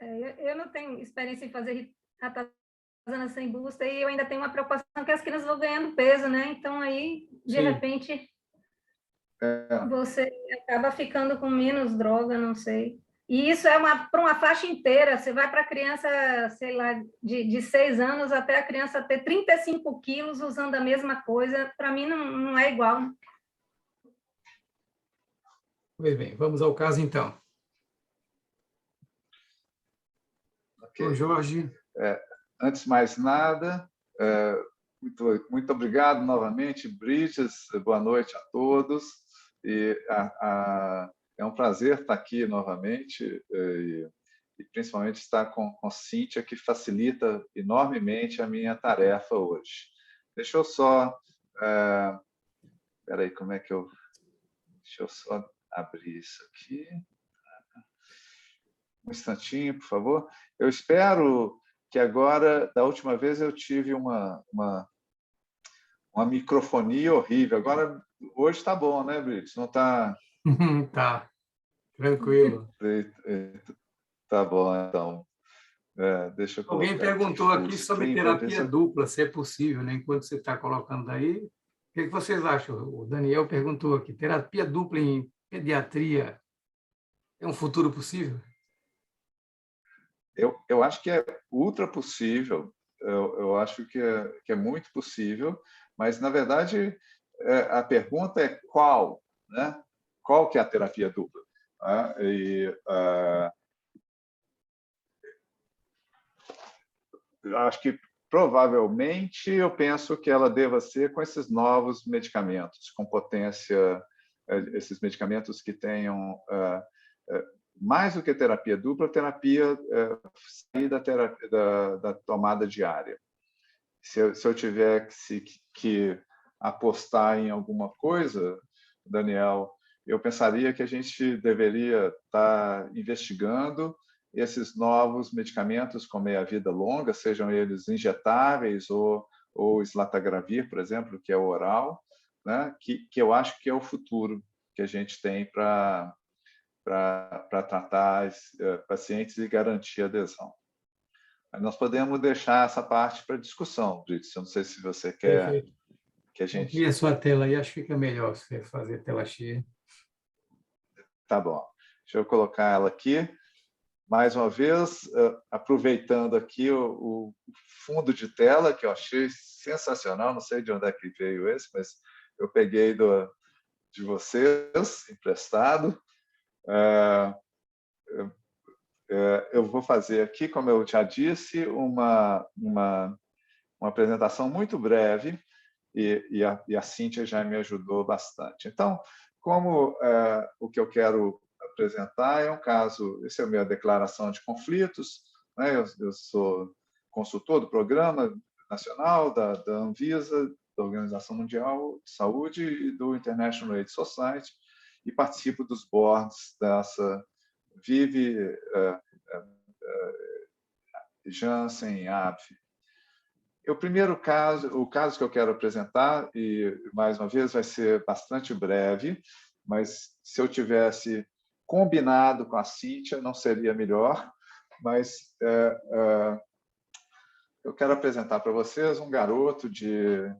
Eu não tenho experiência em fazer atazana sem booster e eu ainda tenho uma preocupação que as crianças vão ganhando peso, né? Então, aí, de repente, você acaba ficando com menos droga, não sei. E isso é para uma faixa inteira. Você vai para a criança, sei lá, de 6 anos até a criança ter 35 quilos usando a mesma coisa. Para mim, não é igual. Pois bem, vamos ao caso, então. Okay. Ô, Jorge. Antes de mais nada, muito obrigado novamente, Bridges. Boa noite a todos. E é um prazer estar aqui novamente e principalmente estar com Cíntia, que facilita enormemente a minha tarefa hoje. Deixa eu só... Espera aí, como é que eu... Deixa eu só abrir isso aqui. Um instantinho, por favor. Eu espero que agora, da última vez, eu tive uma microfonia horrível. Agora, hoje está bom, né, Brito? Não está... Tá, tranquilo. Tá bom, então. Deixa eu Alguém perguntou aqui sobre terapia dupla, se é possível, né? Enquanto você está colocando aí, que vocês acham? O Daniel perguntou aqui, terapia dupla em pediatria é um futuro possível? Eu acho que é ultra possível, eu acho que é muito possível, mas, na verdade, a pergunta é qual, né? Qual que é a terapia dupla? Acho que, provavelmente, eu penso que ela deva ser com esses novos medicamentos, com potência, esses medicamentos que tenham mais do que terapia dupla, terapia sair da tomada diária. Se eu tiver que apostar em alguma coisa, Daniel, eu pensaria que a gente deveria estar investigando esses novos medicamentos com meia-vida longa, sejam eles injetáveis ou islatravir, por exemplo, que é oral, né? que eu acho que é o futuro que a gente tem para tratar pacientes e garantir adesão. Mas nós podemos deixar essa parte para discussão, Brito. Eu não sei se você quer Perfeito. que a gente... Amplie a sua tela aí, acho que fica melhor você fazer tela cheia. Tá bom. Deixa eu colocar ela aqui. Mais uma vez, aproveitando aqui o fundo de tela, que eu achei sensacional, não sei de onde é que veio esse, mas eu peguei de vocês, emprestado. Eu vou fazer aqui, como eu já disse, uma apresentação muito breve, e a Cíntia já me ajudou bastante. Então, como o que eu quero apresentar é um caso, essa é a minha declaração de conflitos, né? Eu sou consultor do Programa Nacional, da Anvisa, da Organização Mundial de Saúde e do International AIDS Society, e participo dos boards dessa Vive, Janssen, AbbVie. O caso que eu quero apresentar, e mais uma vez vai ser bastante breve, mas se eu tivesse combinado com a Cíntia, não seria melhor, mas eu quero apresentar para vocês um garoto de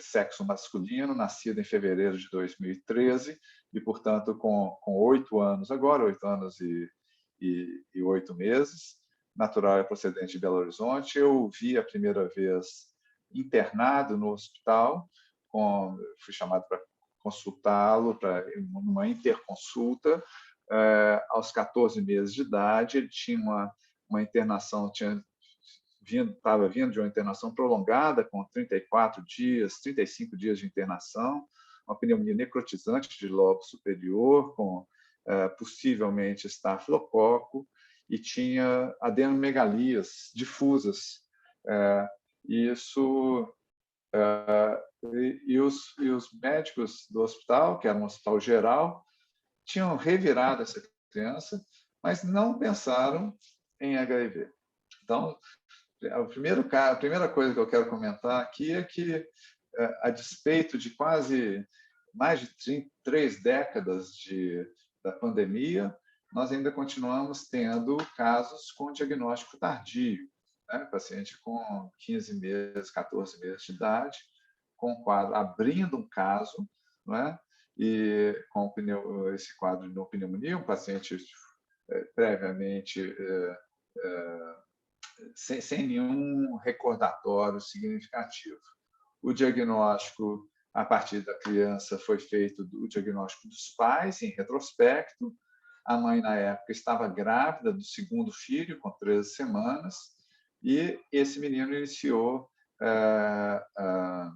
sexo masculino, nascido em fevereiro de 2013, e, portanto, com 8 anos agora, 8 anos e 8 meses, natural e procedente de Belo Horizonte. Eu o vi a primeira vez internado no hospital, fui chamado para consultá-lo, para uma interconsulta, aos 14 meses de idade. Ele tinha uma internação, estava vindo de uma internação prolongada, com 34 dias, 35 dias de internação, uma pneumonia necrotizante de lobo superior, com possivelmente estafilococo, e tinha adenomegalias difusas. E os médicos do hospital, que era um hospital geral, tinham revirado essa criança, mas não pensaram em HIV. Então, a primeira coisa que eu quero comentar aqui é que, a despeito de quase mais de 3 décadas da pandemia, nós ainda continuamos tendo casos com diagnóstico tardio, né? Paciente com 15 meses, 14 meses de idade, com quadro, abrindo um caso, né? E com esse quadro de pneumonia, um paciente previamente sem nenhum recordatório significativo. O diagnóstico, a partir da criança, foi feito o diagnóstico dos pais, em retrospecto. A mãe, na época, estava grávida do segundo filho, com 13 semanas, e esse menino iniciou a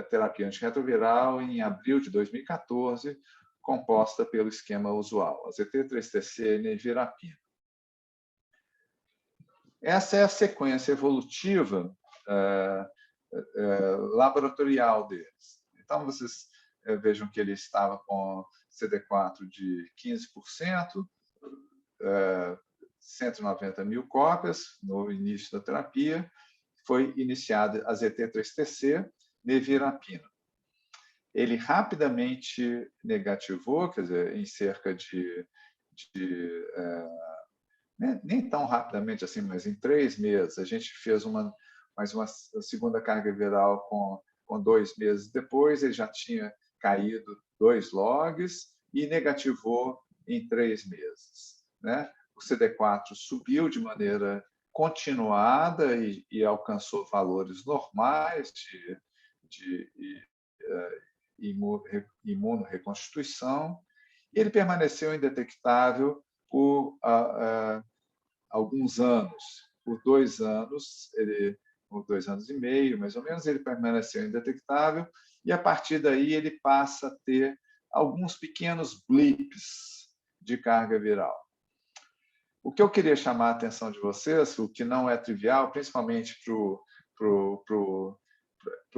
terapia antirretroviral em abril de 2014, composta pelo esquema usual, AZT-3TC e nevirapina. Essa é a sequência evolutiva laboratorial deles. Então, vocês vejam que ele estava com CD4 de 15%, 190 mil cópias no início da terapia. Foi iniciada a AZT-3TC, nevirapina. Ele rapidamente negativou, quer dizer, em cerca de nem tão rapidamente assim, mas em 3 meses, a gente fez uma mas uma segunda carga viral com 2 meses depois, ele já tinha caído 2 logs e negativou em 3 meses. Né? O CD4 subiu de maneira continuada e alcançou valores normais de imunorreconstituição, e ele permaneceu indetectável por alguns anos. Por 2 anos, por 2 anos e meio, mais ou menos, ele permaneceu indetectável, e a partir daí ele passa a ter alguns pequenos blips de carga viral. O que eu queria chamar a atenção de vocês, o que não é trivial, principalmente para o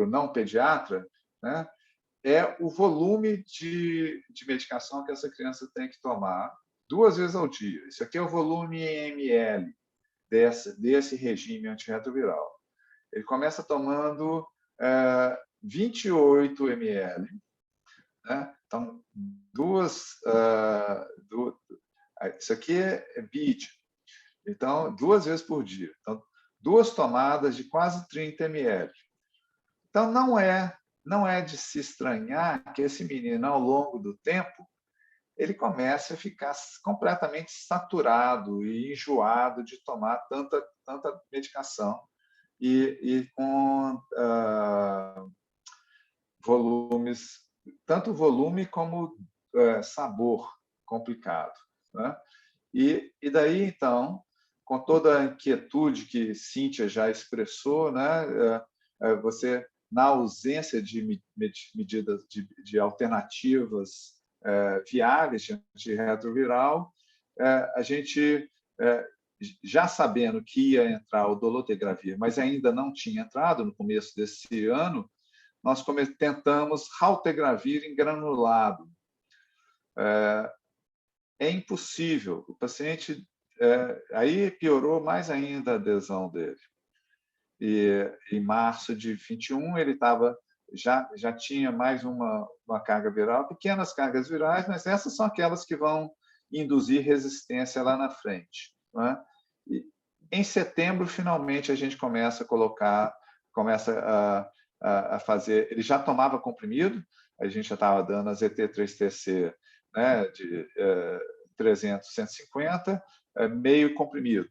não pediatra, né, é o volume de medicação que essa criança tem que tomar 2 vezes ao dia. Isso aqui é o volume em ml desse regime antirretroviral. Ele começa tomando 28 ml. Né? Então, isso aqui é BID. Então, 2 vezes por dia. Então, 2 tomadas de quase 30 ml. Então, não é de se estranhar que esse menino, ao longo do tempo, ele comece a ficar completamente saturado e enjoado de tomar tanta medicação e com volumes, tanto volume como sabor complicado. Né? E daí, então, com toda a inquietude que Cíntia já expressou, né, você, na ausência de medidas de alternativas viáveis de antirretroviral, a gente, já sabendo que ia entrar o dolutegravir, mas ainda não tinha entrado no começo desse ano, nós tentamos raltegravir em granulado. É impossível. O paciente... aí piorou mais ainda a adesão dele. E em março de 21, ele já tinha mais uma carga viral, pequenas cargas virais, mas essas são aquelas que vão induzir resistência lá na frente. Né? E em setembro, finalmente, a gente começa a fazer... Ele já tomava comprimido, a gente já estava dando a ZT3TC, né, de 300, 150, meio comprimido,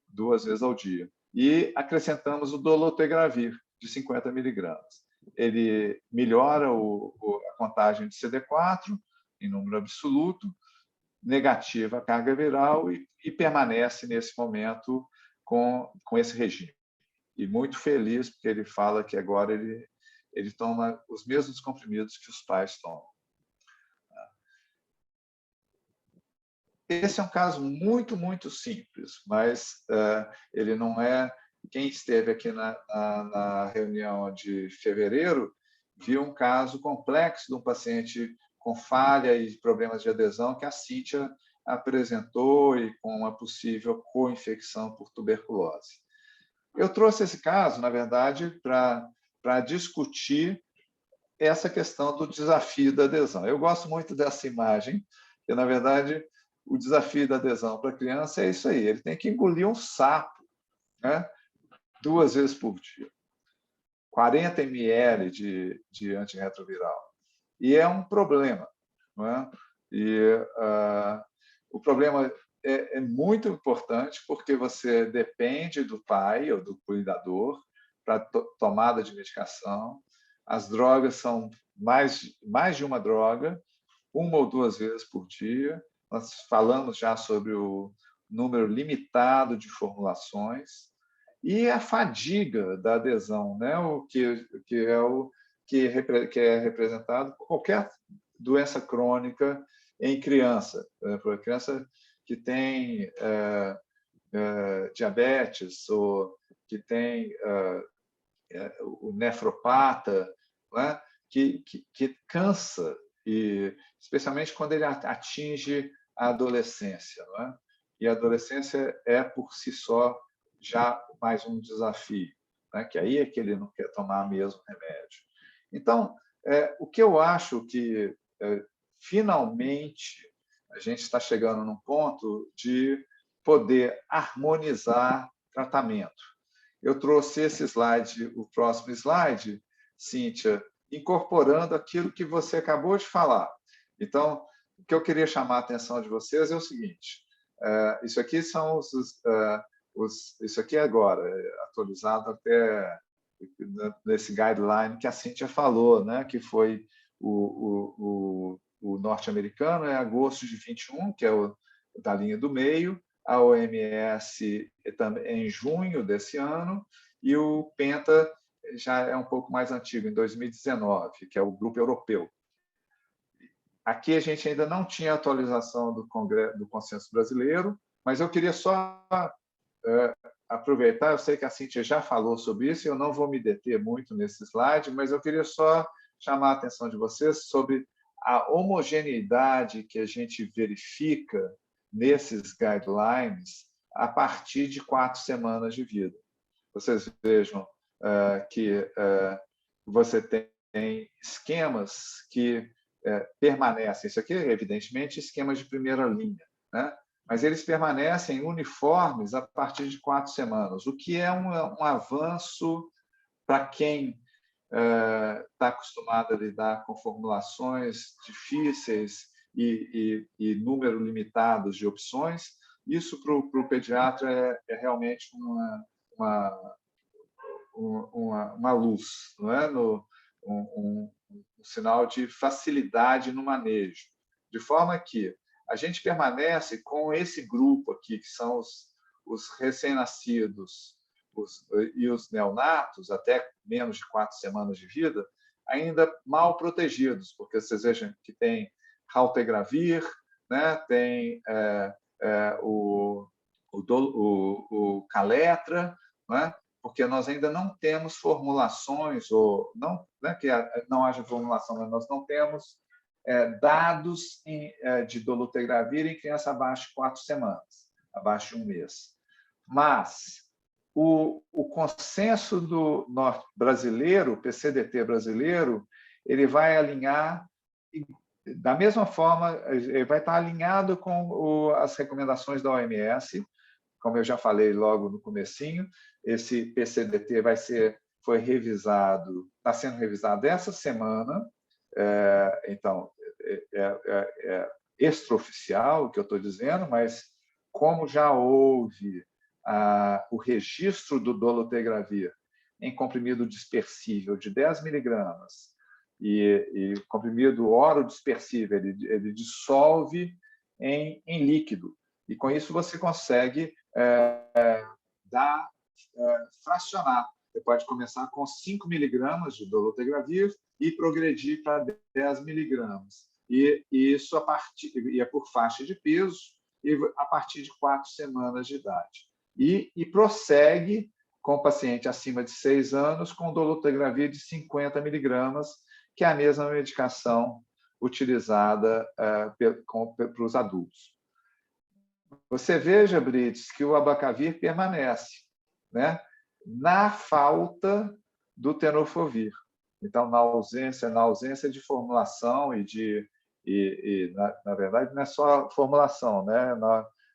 2 vezes ao dia. E acrescentamos o dolutegravir, de 50 miligramas. Ele melhora a contagem de CD4 em número absoluto, negativa a carga viral e permanece, nesse momento, com esse regime. E muito feliz, porque ele fala que agora ele toma os mesmos comprimidos que os pais tomam. Esse é um caso muito, muito simples, mas ele não é... Quem esteve aqui na reunião de fevereiro viu um caso complexo de um paciente com falha e problemas de adesão que a Cíntia apresentou e com uma possível co-infecção por tuberculose. Eu trouxe esse caso, na verdade, para discutir essa questão do desafio da adesão. Eu gosto muito dessa imagem, que, na verdade, o desafio da adesão para a criança é isso aí, ele tem que engolir um sapo, né, 2 vezes por dia, 40 ml de antirretroviral. E é um problema. Não é? O problema é muito importante porque você depende do pai ou do cuidador para tomada de medicação. As drogas são mais de uma droga, 1 ou 2 vezes por dia. Nós falamos já sobre o número limitado de formulações e a fadiga da adesão, né? O que é representado por qualquer doença crônica em criança, por criança que tem diabetes ou que tem o nefropata, né? que cansa, e especialmente quando ele atinge a adolescência. Né? E a adolescência é, por si só, já mais um desafio, né? Que aí é que ele não quer tomar mesmo remédio. Então, o que eu acho que, finalmente, a gente está chegando num ponto de poder harmonizar tratamento. eu trouxe esse slide, o próximo slide, Cíntia, incorporando aquilo que você acabou de falar. Então, o que eu queria chamar a atenção de vocês é o seguinte: isso aqui são isso aqui é agora, atualizado até nesse guideline que a Cíntia falou, né? Que foi o norte-americano, é agosto de 21, que é o da linha do meio, a OMS é em junho desse ano, e o Penta já é um pouco mais antigo, em 2019, que é o grupo europeu. Aqui a gente ainda não tinha atualização do consenso brasileiro, mas eu queria só aproveitar, eu sei que a Cíntia já falou sobre isso, eu não vou me deter muito nesse slide, mas eu queria só chamar a atenção de vocês sobre a homogeneidade que a gente verifica nesses guidelines a partir de 4 semanas de vida. Vocês vejam que você tem esquemas que permanecem. Isso aqui, evidentemente, esquemas de primeira linha, né? Mas eles permanecem uniformes a partir de 4 semanas, o que é um avanço para quem está acostumado a lidar com formulações difíceis e número limitado de opções. Isso, para o pediatra, é realmente uma luz, não é? Um sinal de facilidade no manejo. De forma que a gente permanece com esse grupo aqui, que são os recém-nascidos e os neonatos, até menos de 4 semanas de vida, ainda mal protegidos, porque vocês vejam que tem raltegravir, né? Tem o Caletra, né? Porque nós ainda não temos formulações, ou não é que não haja formulação, mas nós não temos dados de dolutegravir em criança abaixo de 4 semanas, abaixo de 1 mês. Mas o consenso do norte brasileiro, o PCDT brasileiro, ele vai alinhar, da mesma forma, ele vai estar alinhado com as recomendações da OMS, como eu já falei logo no comecinho. Esse PCDT foi revisado, está sendo revisado essa semana, então, é extraoficial o que eu estou dizendo, mas como já houve o registro do dolutegravir em comprimido dispersível de 10 miligramas e comprimido orodispersível, ele dissolve em líquido, e com isso você consegue fracionar. Você pode começar com 5 miligramas de dolutegravir e progredir para 10 miligramas. E isso é por faixa de peso e a partir de 4 semanas de idade. E prossegue com o paciente acima de 6 anos com dolutegravir de 50 miligramas, que é a mesma medicação utilizada para os adultos. Você veja, Brites, que o abacavir permanece, né? Na falta do tenofovir. Então, na ausência de formulação na verdade, não é só formulação, né?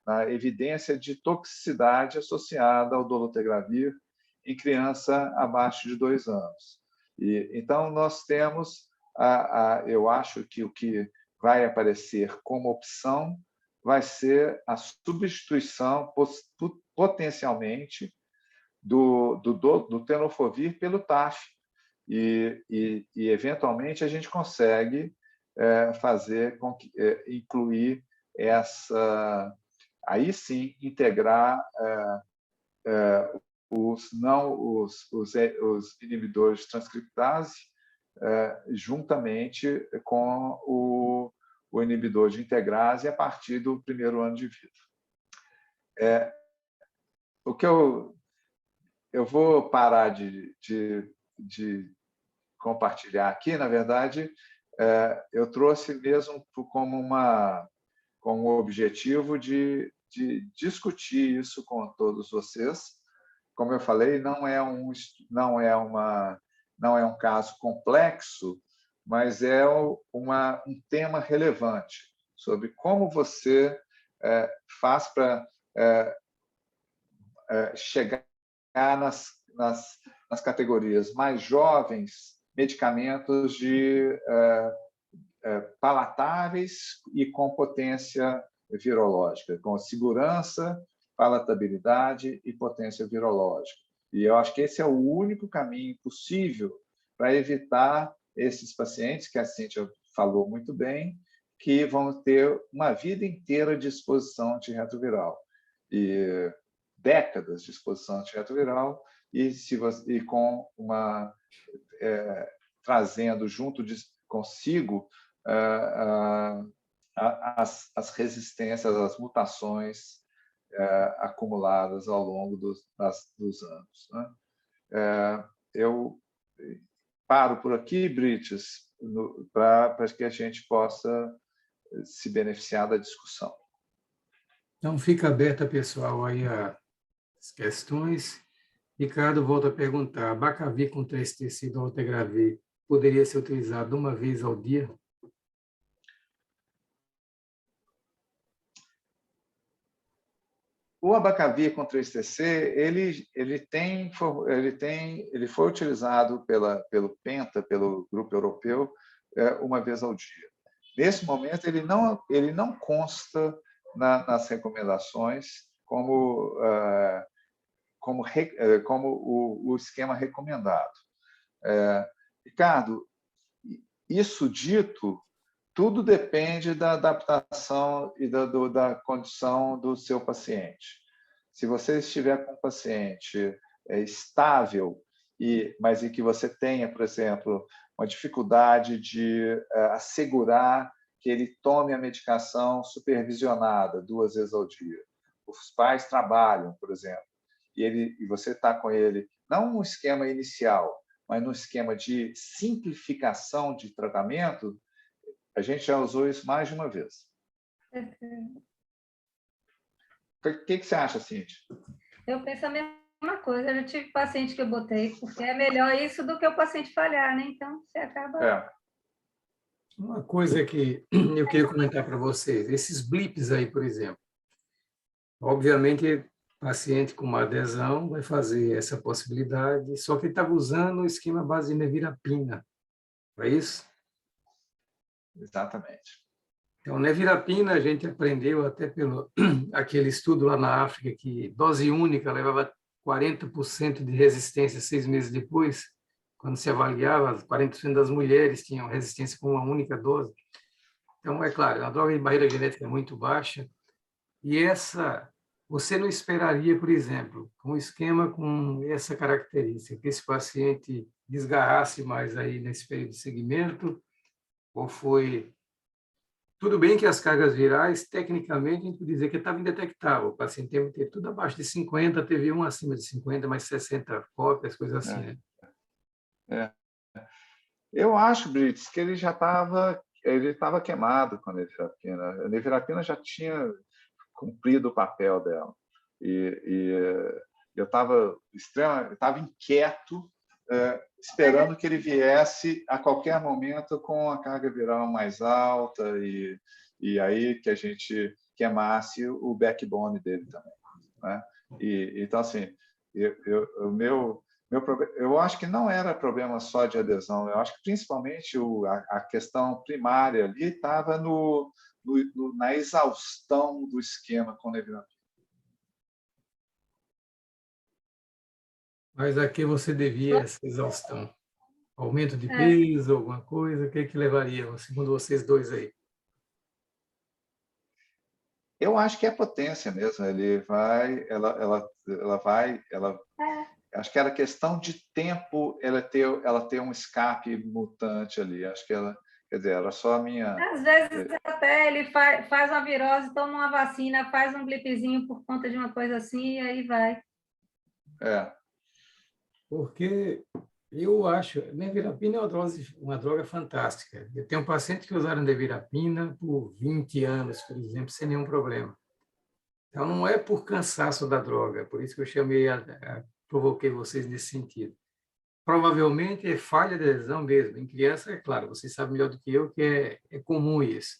Na evidência de toxicidade associada ao dolutegravir em criança abaixo de 2 anos. Então, nós temos, eu acho que o que vai aparecer como opção vai ser a substituição, potencialmente, do tenofovir pelo TAF. E eventualmente, a gente consegue fazer com que incluir aí sim, integrar os inibidores de transcriptase juntamente com o inibidor de integrase a partir do 1º ano de vida. O que eu vou parar de compartilhar aqui, na verdade, eu trouxe mesmo como o objetivo de discutir isso com todos vocês. Como eu falei, não é um caso complexo, mas é um tema relevante sobre como você faz para chegar nas categorias mais jovens, medicamentos palatáveis e com potência virológica, com segurança, palatabilidade e potência virológica. E eu acho que esse é o único caminho possível para evitar esses pacientes, que a Cíntia falou muito bem, que vão ter uma vida inteira de exposição antirretroviral. E décadas de exposição antirretroviral e com trazendo junto consigo as resistências, as mutações acumuladas ao longo dos anos. Né? Eu paro por aqui, Brites, para que a gente possa se beneficiar da discussão. Então, fica aberta, pessoal, aí as questões. Ricardo volta a perguntar, Abacavir com 3-tecido Altegravir poderia ser utilizado uma vez ao dia? O Abacavir com 3-TC, ele foi utilizado pelo PENTA, pelo Grupo Europeu, uma vez ao dia. Nesse momento, ele não consta nas recomendações como o esquema recomendado. Ricardo, isso dito, tudo depende da adaptação e da condição do seu paciente. Se você estiver com um paciente estável, mas em que você tenha, por exemplo, uma dificuldade de assegurar que ele tome a medicação supervisionada 2 vezes ao dia. Os pais trabalham, por exemplo, e você está com ele, não no esquema inicial, mas no esquema de simplificação de tratamento, a gente já usou isso mais de uma vez. O que você acha, Cíntia? Eu penso a mesma coisa. Eu já tive paciente que eu botei, porque é melhor isso do que o paciente falhar, né? Então, você acaba... Uma coisa que eu queria comentar para vocês, esses blips aí, por exemplo. Obviamente, paciente com uma adesão vai fazer essa possibilidade, só que ele estava usando o esquema base de nevirapina, não é isso? Exatamente. Então, nevirapina, a gente aprendeu até pelo aquele estudo lá na África que dose única levava 40% de resistência 6 meses depois, quando se avaliava, 40% das mulheres tinham resistência com uma única dose. Então, é claro, a droga de barreira genética é muito baixa, e você não esperaria, por exemplo, um esquema com essa característica, que esse paciente desgarrasse mais aí nesse período de segmento, ou foi... Tudo bem que as cargas virais, tecnicamente, a gente pode dizer que estava indetectável. O paciente teve que ter tudo abaixo de 50, teve um acima de 50, mais 60 cópias, coisa assim, né? Eu acho, Brits, que ele já estava queimado com a nevirapina. A nevirapina já tinha cumprido o papel dela. Eu estava inquieto, esperando que ele viesse a qualquer momento com a carga viral mais alta e aí que a gente queimasse o backbone dele também. Né? Então, assim, eu acho que não era problema só de adesão, eu acho que principalmente a questão primária ali estava na exaustão do esquema com nevirapina. Mas a que você devia essa exaustão? Aumento de peso, alguma coisa? O que levaria, segundo vocês dois aí? Eu acho que é potência mesmo. Acho que era questão de tempo ela ter um escape mutante ali. Acho que quer dizer, era só a minha... Às vezes até ele faz uma virose, toma uma vacina, faz um blipzinho por conta de uma coisa assim, e aí vai. Porque eu acho, nevirapina é uma droga fantástica. Eu tenho um paciente que usaram nevirapina por 20 anos, por exemplo, sem nenhum problema. Então, não é por cansaço da droga, por isso que eu provoquei vocês nesse sentido. Provavelmente é falha de adesão mesmo. Em criança, é claro, vocês sabem melhor do que eu que é comum isso.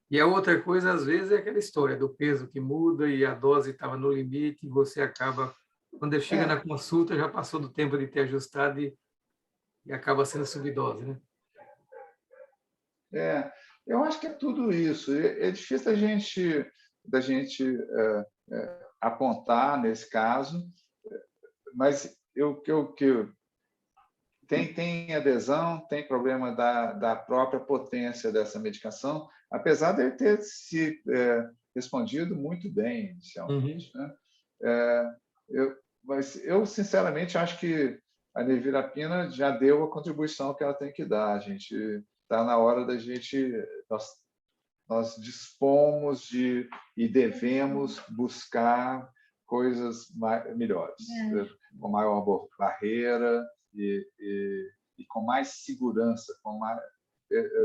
E a outra coisa, às vezes, é aquela história do peso que muda e a dose estava no limite e você acaba Quando ele chega na consulta, já passou do tempo de ter ajustado e acaba sendo subdose, né? Eu acho que é tudo isso. É difícil da gente apontar nesse caso, mas tem adesão, tem problema da própria potência dessa medicação, apesar de ele ter se respondido muito bem inicialmente, né? Mas eu, sinceramente, acho que a nevirapina já deu a contribuição que ela tem que dar. A gente está na hora da gente... Nós dispomos e devemos buscar coisas melhores, com maior barreira e com mais segurança, com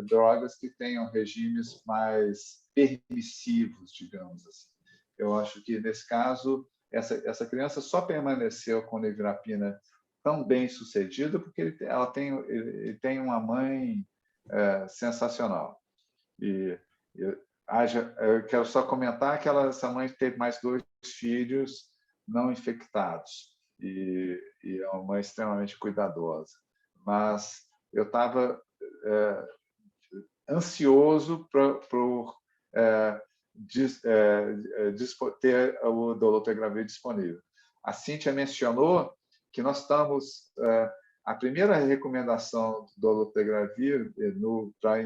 drogas que tenham regimes mais permissivos, digamos assim. Eu acho que, nesse caso, essa criança só permaneceu com nevirapina tão bem sucedida porque ele tem uma mãe sensacional. Eu quero só comentar que essa mãe teve mais 2 filhos não infectados e é uma mãe extremamente cuidadosa. Mas eu estava ansioso por ter o dolutegravir disponível. A Cíntia mencionou que nós estamos... A primeira recomendação do dolutegravir para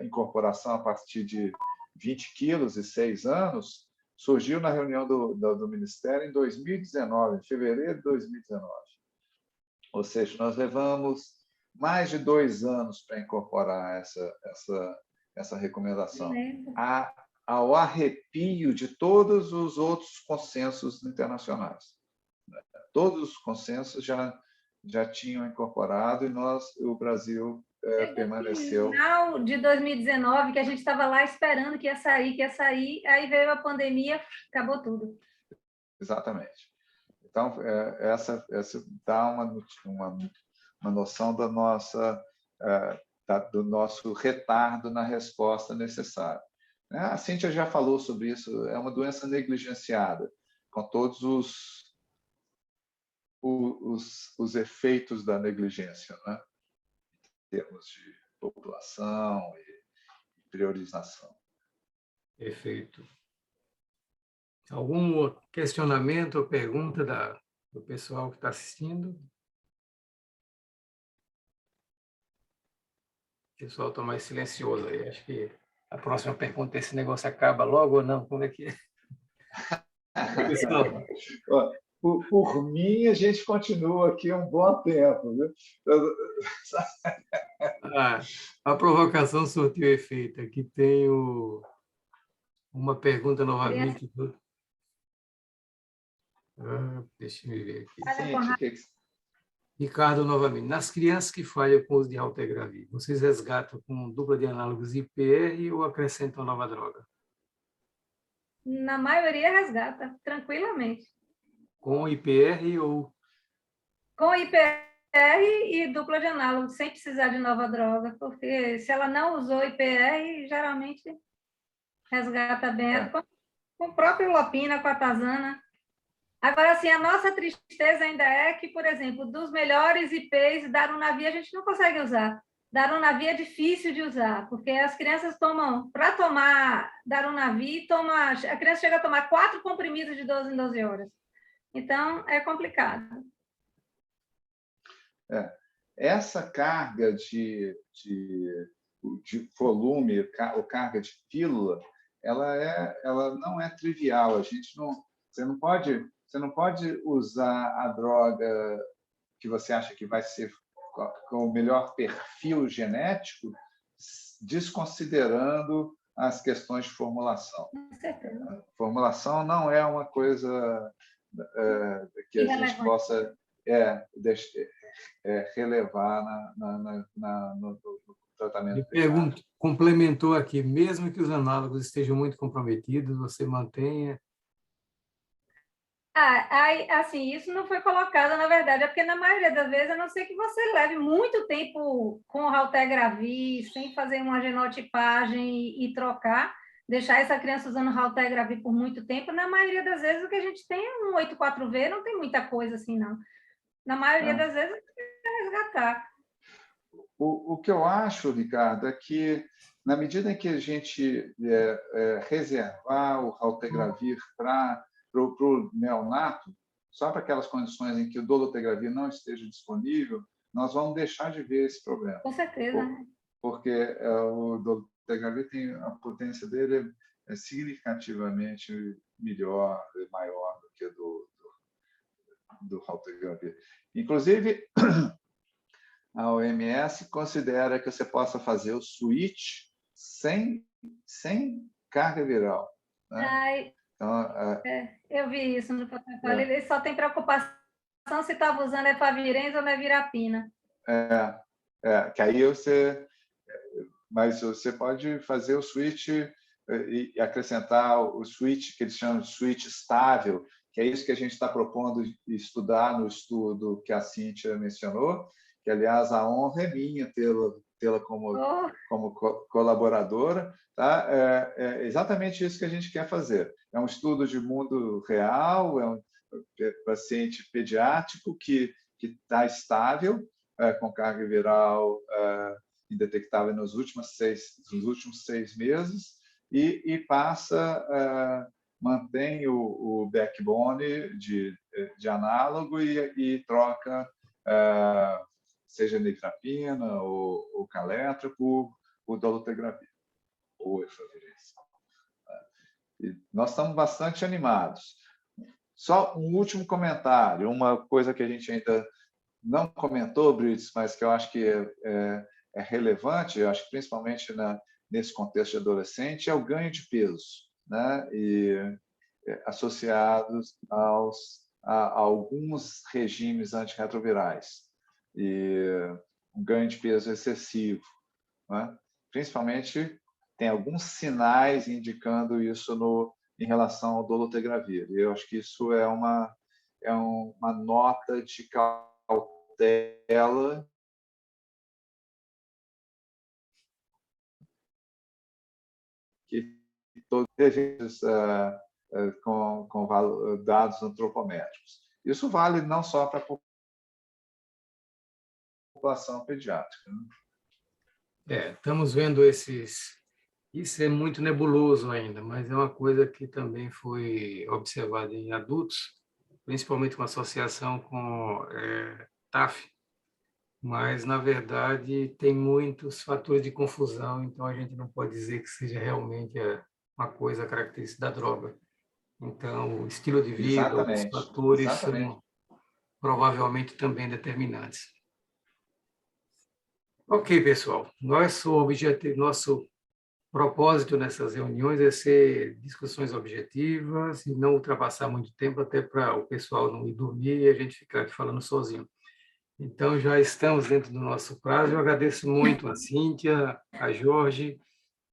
incorporação a partir de 20 quilos e 6 anos surgiu na reunião do Ministério em 2019, em fevereiro de 2019. Ou seja, nós levamos mais de 2 anos para incorporar essa recomendação, ao arrepio de todos os outros consensos internacionais. Todos os consensos já tinham incorporado e o Brasil permaneceu... No final de 2019, que a gente estava lá esperando que ia sair, aí veio a pandemia, acabou tudo. Exatamente. Então, essa dá uma noção do nosso retardo na resposta necessária. A Cíntia já falou sobre isso, é uma doença negligenciada, com todos os efeitos da negligência, né? Em termos de população e priorização. Perfeito. Algum questionamento ou pergunta do pessoal que está assistindo? O pessoal está mais silencioso aí. Acho que a próxima pergunta é: esse negócio acaba logo ou não? Como é que é? Pessoal, por mim, a gente continua aqui um bom tempo, viu? A provocação surtiu efeito. Aqui tem uma pergunta novamente. Deixa eu ver aqui. Ricardo, novamente. Nas crianças que falham com o uso de raltegravir, vocês resgatam com dupla de análogos IPR ou acrescentam nova droga? Na maioria resgata, tranquilamente. Com IPR ou... Com IPR e dupla de análogo, sem precisar de nova droga, porque se ela não usou IPR, geralmente resgata bem. Com o próprio Lopina, com a Tazana. Agora, assim, a nossa tristeza ainda é que, por exemplo, dos melhores IPs, Darunavir a gente não consegue usar. Darunavir é difícil de usar, porque as crianças tomam, para tomar Darunavir, a criança chega a tomar 4 comprimidos de 12 em 12 horas. Então, é complicado. Essa carga de volume, ou carga de pílula, ela não é trivial. Você não pode usar a droga que você acha que vai ser com o melhor perfil genético, desconsiderando as questões de formulação. A formulação não é uma coisa que a gente possa relevar no tratamento. Complementou aqui, mesmo que os análogos estejam muito comprometidos, você mantenha... Assim, isso não foi colocado, na verdade, é porque na maioria das vezes, a não ser que você leve muito tempo com o raltegravir, sem fazer uma genotipagem e trocar, deixar essa criança usando halter por muito tempo, na maioria das vezes o que a gente tem é um 84V, não tem muita coisa assim, não. Na maioria das vezes é resgatar. O que eu acho, Ricardo, é que, na medida em que a gente reservar o raltegravir para o neonato, só para aquelas condições em que o dolutegravir não esteja disponível, nós vamos deixar de ver esse problema. Com certeza. Porque o dolutegravir tem a potência dele significativamente melhor e maior do que do raltegravir. Inclusive, a OMS considera que você possa fazer o switch sem carga viral. Né? Então, eu vi isso no protocolo. Ele só tem preocupação se estava usando efavirenz ou nevirapina. Que aí mas você pode fazer o switch e acrescentar o switch, que eles chamam de switch estável, que é isso que a gente está propondo estudar no estudo que a Cíntia mencionou, que, aliás, a honra é minha tê-la como colaboradora. Tá? É exatamente isso que a gente quer fazer. É um estudo de mundo real, é um paciente pediátrico que está estável, com carga viral indetectável nos últimos 6 meses, e mantém o backbone de análogo e troca, seja nevirapina ou caletra, por dolutegravir ou efavirenz. Nós estamos bastante animados. Só um último comentário, uma coisa que a gente ainda não comentou, Brits, mas que eu acho que é relevante, eu acho que principalmente nesse contexto de adolescente, é o ganho de peso, né? E associados a alguns regimes antirretrovirais e um ganho de peso excessivo, né? Principalmente tem alguns sinais indicando isso em relação ao dolutegravir. E eu acho que isso é uma nota de cautela que todos eles com dados antropométricos. Isso vale não só para a população pediátrica. Né? Estamos vendo isso é muito nebuloso ainda, mas é uma coisa que também foi observada em adultos, principalmente uma associação com TAF, mas, na verdade, tem muitos fatores de confusão, então a gente não pode dizer que seja realmente uma coisa característica da droga. Então, o estilo de vida, os fatores são provavelmente também determinantes. Ok, pessoal. Nosso propósito nessas reuniões é ser discussões objetivas e não ultrapassar muito tempo, até para o pessoal não ir dormir e a gente ficar aqui falando sozinho. Então, já estamos dentro do nosso prazo. Eu agradeço muito a Cíntia, a Jorge,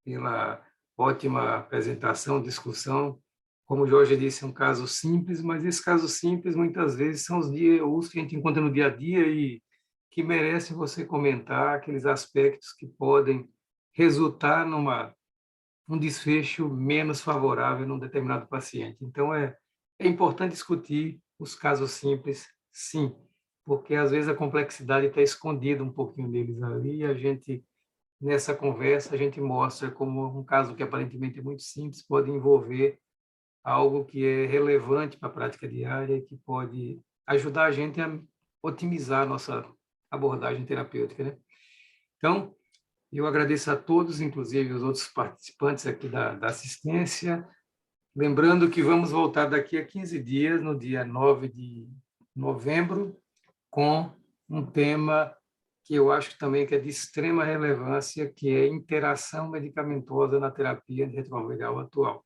pela ótima apresentação, discussão. Como o Jorge disse, é um caso simples, mas esses casos simples, muitas vezes, são os que a gente encontra no dia a dia e que merecem você comentar, aqueles aspectos que podem resultar um desfecho menos favorável num determinado paciente. Então, é importante discutir os casos simples, sim, porque às vezes a complexidade está escondida um pouquinho deles ali, e a gente, nessa conversa, a gente mostra como um caso que aparentemente é muito simples pode envolver algo que é relevante para a prática diária e que pode ajudar a gente a otimizar a nossa abordagem terapêutica, né? Então, eu agradeço a todos, inclusive os outros participantes aqui da assistência. Lembrando que vamos voltar daqui a 15 dias, no dia 9 de novembro, com um tema que eu acho também que é de extrema relevância, que é interação medicamentosa na terapia retroviral atual.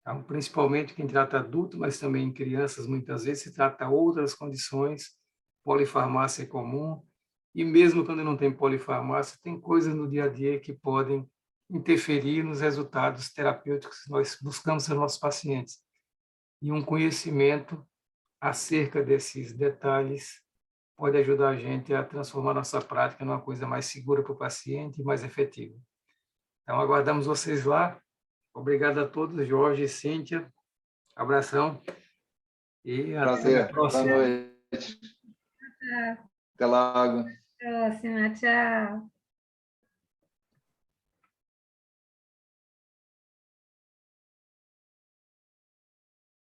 Então, principalmente quem trata adulto, mas também em crianças, muitas vezes se trata outras condições, polifarmácia é comum, e mesmo quando não tem polifarmácia, tem coisas no dia a dia que podem interferir nos resultados terapêuticos que nós buscamos nos nossos pacientes. E um conhecimento acerca desses detalhes pode ajudar a gente a transformar nossa prática numa coisa mais segura para o paciente e mais efetiva. Então, aguardamos vocês lá. Obrigado a todos, Jorge e Cíntia. Abração. E até a Prazer. Boa próxima. noite. Até logo. Próxima, tchau.